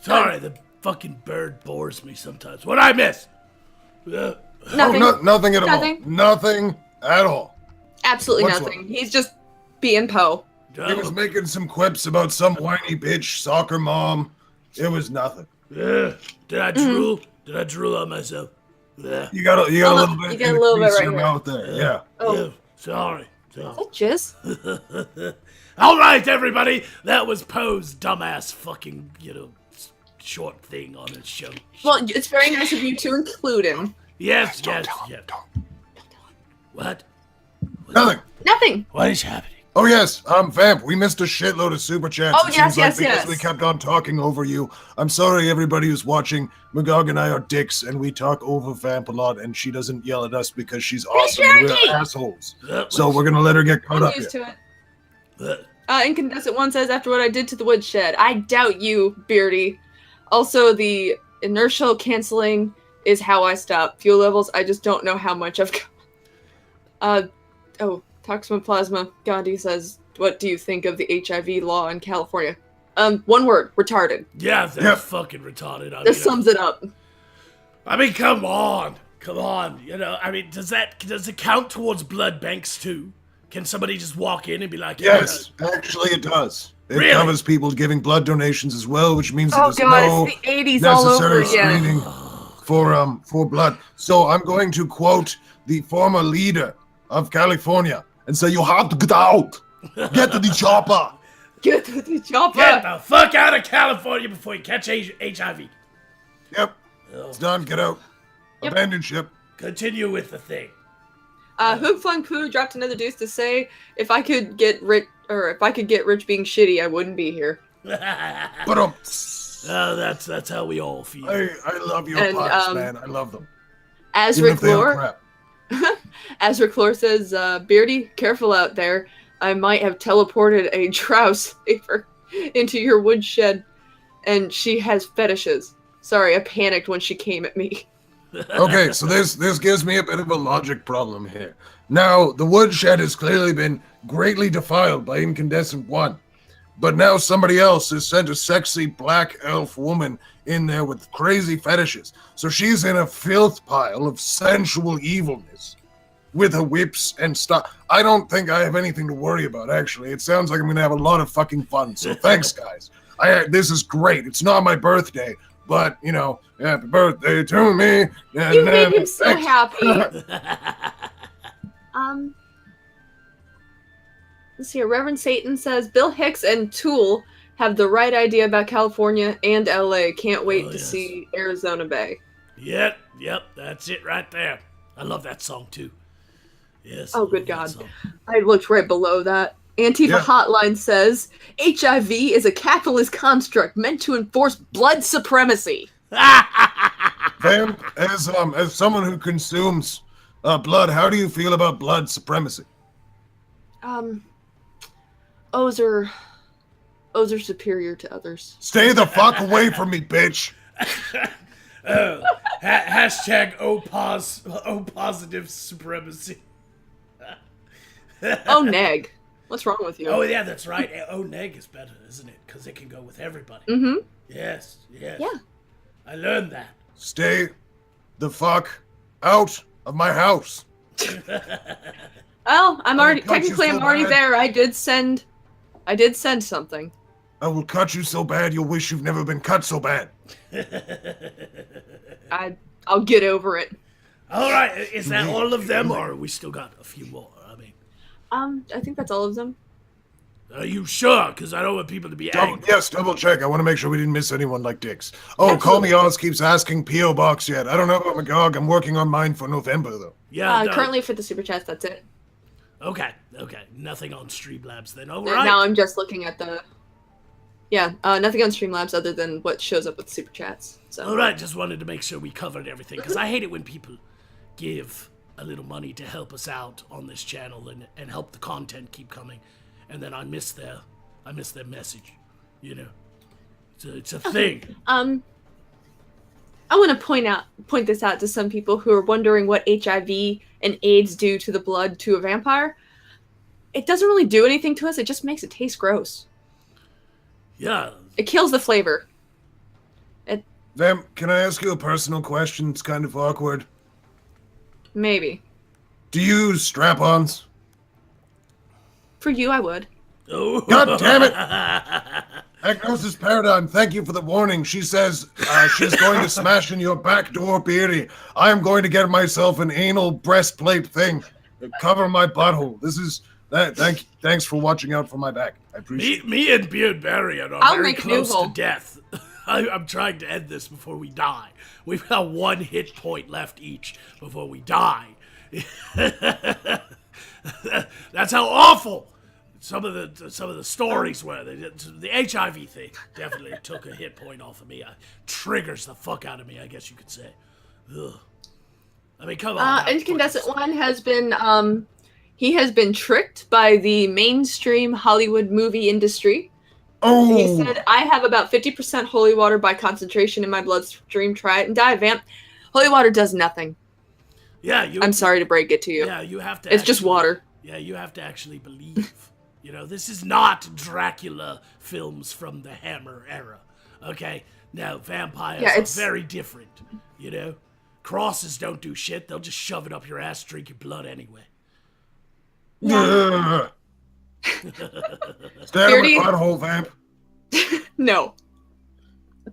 Sorry, the fucking bird bores me sometimes. What'd I miss? Nothing. Nothing at all. Nothing. Nothing at all. Absolutely What's nothing. He's just being Poe. He was making some quips about some whiny bitch soccer mom. It was nothing. Did I drool? Did I drool on myself? You got a little bit. You got a little bit right in your here. mouth there. Yeah. Oh, Sorry. is that jizz? All right, everybody. That was Poe's dumbass fucking, short thing on his show. Well, it's very nice of you to include him. Yes. What? Nothing. Nothing. What is happening? Oh yes, Vamp, we missed a shitload of super chats. Oh, It yes, seems like yes. because we kept on talking over you. I'm sorry, everybody who's watching. Magog and I are dicks, and we talk over Vamp a lot, and she doesn't yell at us because she's awesome and jerky! we're assholes. So we're gonna let her get caught I'm up used here. to it. Incandescent One says, after what I did to the woodshed, I doubt you, Beardy. Also, the inertial canceling is how I stop. Fuel levels, I just don't know how much I've got. Toxoplasma. Gandhi says, what do you think of the HIV law in California? One word, retarded. Yeah, that's fucking retarded. This sums it up. I mean, come on. Does it count towards blood banks too? Can somebody just walk in and be like, Yes, actually it does. It Really? covers people giving blood donations as well, which means Oh there's god, no it's the 80s all over necessary again. screening for blood. So I'm going to quote the former leader of California and say, you have to get out. Get to the chopper. Get to the chopper. Get the fuck out of California before you catch HIV. Yep. It's done. Get out. Yep. Abandon ship. Continue with the thing. Hoop Flung Poo dropped another deuce to say, if I could get rich being shitty, I wouldn't be here. But that's how we all feel. I love your And, puns, man. I love them. As Even Rick if they are Lore, crap. as Rick Lore says, Beardy, careful out there. I might have teleported a drow saver into your woodshed, and she has fetishes. Sorry, I panicked when she came at me. Okay, so this gives me a bit of a logic problem here. Now, the woodshed has clearly been greatly defiled by Incandescent One, but now somebody else has sent a sexy black elf woman in there with crazy fetishes. So she's in a filth pile of sensual evilness with her whips and stuff. I don't think I have anything to worry about, actually. It sounds like I'm going to have a lot of fucking fun, so thanks, guys. This is great. It's not my birthday, but, happy birthday to me. You made him so Thanks. happy. Let's see here. Reverend Satan says, Bill Hicks and Tool have the right idea about California and LA. Can't wait to see Arizona Bay. Yep, that's it right there. I love that song too. Yes. Oh, good God. I looked right below that. Antifa Hotline says, HIV is a capitalist construct meant to enforce blood supremacy. Vamp, as someone who consumes blood, how do you feel about blood supremacy? O's are superior to others. Stay the fuck away from me, bitch. Hashtag O positive supremacy. Oh, neg. What's wrong with you? Oh, yeah, that's right. O-neg is better, isn't it? Because it can go with everybody. Mm-hmm. Yes. Yeah. I learned that. Stay the fuck out of my house. Well, I'm already cut you technically so I'm already bad. there. I did send something. I will cut you so bad you'll wish you've never been cut so bad. I'll get over it. All right, is that all of them, or we still got a few more? I mean, I think that's all of them. are you sure? Because I don't want people to be angry. Yes, double check. I want to make sure we didn't miss anyone like Dix. Oh, Call Me Oz keeps asking P.O. Box yet. I don't know about Magog. I'm working on mine for November, though. Yeah. Currently for the super chats, that's it. Okay. Nothing on Streamlabs then. All right. Now I'm just looking at the. Yeah, nothing on Streamlabs other than what shows up with super chats. So. All right, just wanted to make sure we covered everything, because I hate it when people give a little money to help us out on this channel and help the content keep coming, and then I miss their message, you know. It's a thing. I want to point this out to some people who are wondering what HIV and AIDS do to the blood to a vampire. It doesn't really do anything to us. It just makes it taste gross. Yeah. It kills the flavor. Vamp, can I ask you a personal question? It's kind of awkward. Maybe. Do you use strap-ons? For you, I would. Oh. God damn it! Agnosis Paradigm, thank you for the warning. She says she's going to smash in your back door, Beardy. I am going to get myself an anal breastplate thing to cover my butthole. This is that. Thanks for watching out for my back. I appreciate it. Me and Beardberry are I'll very make a new close to hole. death. I'm trying to end this before we die. We've got 1 hit point left each before we die. That's how awful some of the stories were. The HIV thing definitely took a hit point off of me. Triggers the fuck out of me, I guess you could say. Ugh. I mean, come on. Incandescent One has been he has been tricked by the mainstream Hollywood movie industry. Oh! He said, I have about 50% holy water by concentration in my bloodstream. Try it and die, vamp. Holy water does nothing. Yeah, I'm sorry to break it to you. Yeah, you have to. It's just water. Yeah, you have to actually believe. You know, this is not Dracula films from the Hammer era. Okay? Now, vampires are very different. You know? Crosses don't do shit. They'll just shove it up your ass, drink your blood anyway. Yeah. Stay out of my butthole, Vamp. No.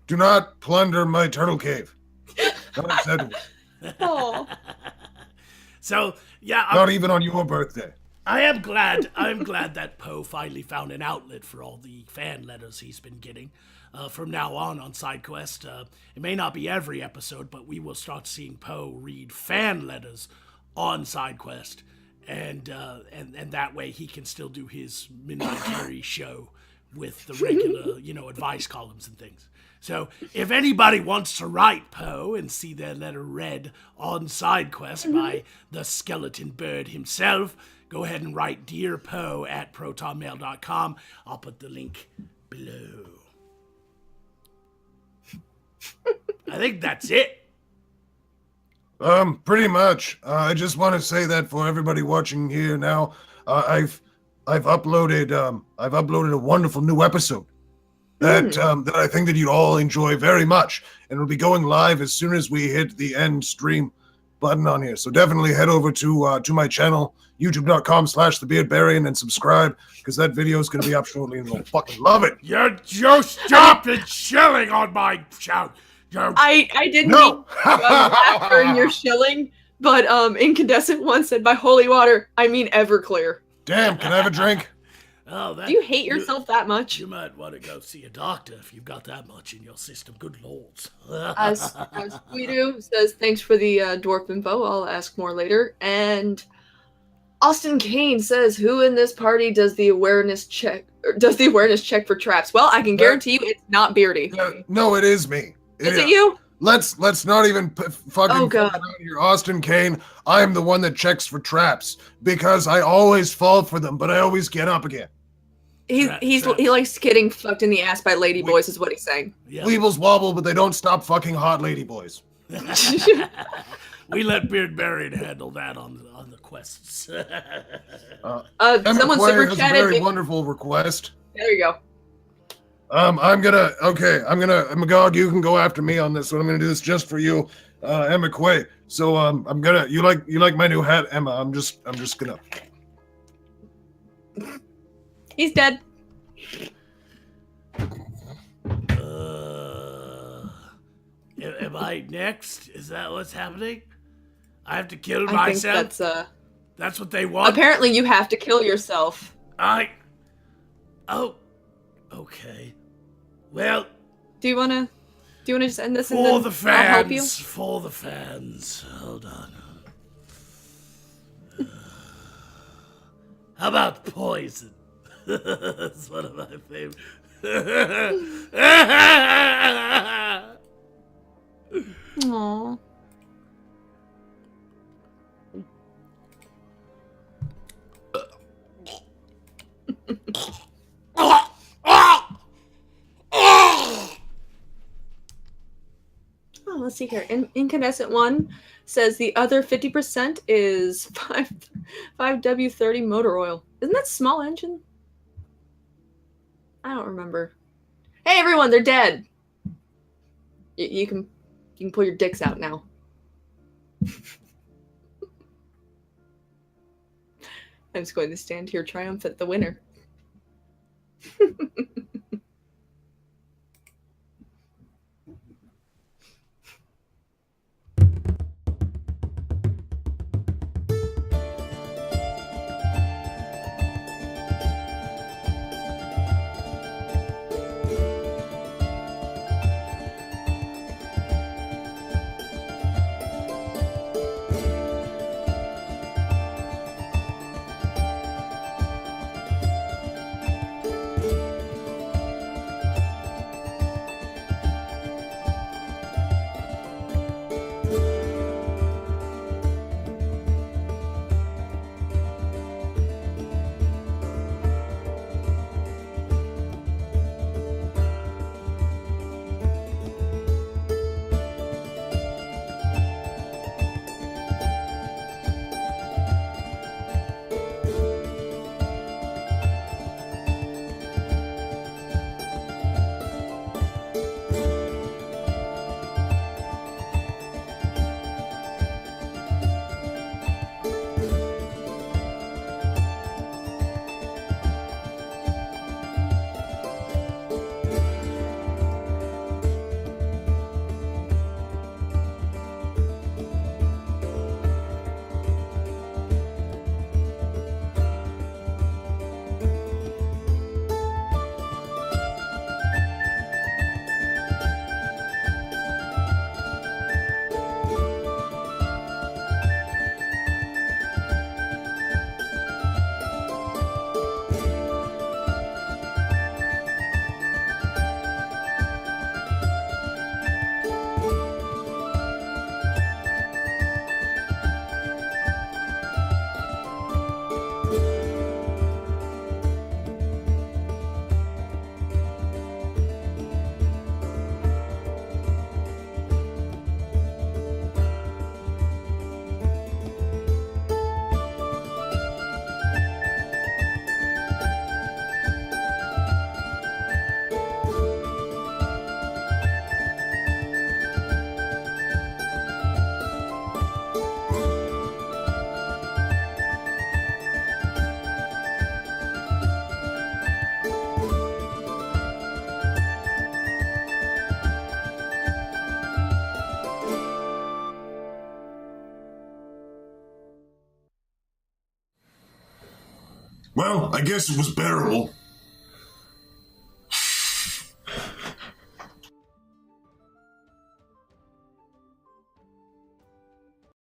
Do not plunder my turtle cave. Not said. Oh. So, yeah. Not even on your birthday. I'm glad that Poe finally found an outlet for all the fan letters he's been getting. From now on SideQuest, it may not be every episode, but we will start seeing Poe read fan letters on SideQuest, and that way he can still do his Midnight show with the regular, advice columns and things. So, if anybody wants to write Poe and see their letter read on SideQuest by the skeleton bird himself, go ahead and write Dear Poe at protonmail.com. I'll put the link below. I think that's it. Pretty much. I just want to say that for everybody watching here now, I've uploaded a wonderful new episode that I think that you'd all enjoy very much, and it'll be going live as soon as we hit the end stream button on here. So definitely head over to my channel, youtube.com/thebeardbarian, and subscribe, because that video is going to be up shortly, and you'll fucking love it. You stop it shilling on my show. I didn't mean laugh during your shilling, but Incandescent One said, by holy water, I mean Everclear. Damn, can I have a drink? Oh, Do you hate yourself that much? You might want to go see a doctor if you've got that much in your system. Good lords. As Guido says, thanks for the dwarf info. I'll ask more later. And Austin Kane says, who in this party does the awareness check for traps? Well, I can guarantee you it's not Beardy. No, it is me. Is it you? Let's not even fucking God. around here, Austin Kane. I'm the one that checks for traps because I always fall for them, but I always get up again. He likes getting fucked in the ass by ladyboys, is what he's saying. Yeah. Weebles wobble, but they don't stop fucking hot ladyboys. We let Beardberry handle that on the quests. Someone super has a chatted. very wonderful request. There you go. Magog, you can go after me on this one. I'm gonna do this just for you, Emma Quay. So you like my new hat, Emma? I'm just gonna. He's dead. Am I next? Is that what's happening? I have to kill I think myself? That's what they want? Apparently you have to kill yourself. Oh. Okay. Well. Do you wanna just end this? For the fans. I'll help you? For the fans. Hold on. How about poison? That's one of my favorites. Aww. Let's see here. Incandescent 1 says the other 50% is 5W30 motor oil. Isn't that small engine? I don't remember. Hey everyone, they're dead. You can pull your dicks out now. I'm just going to stand here triumphant, the winner. Well, I guess it was bearable.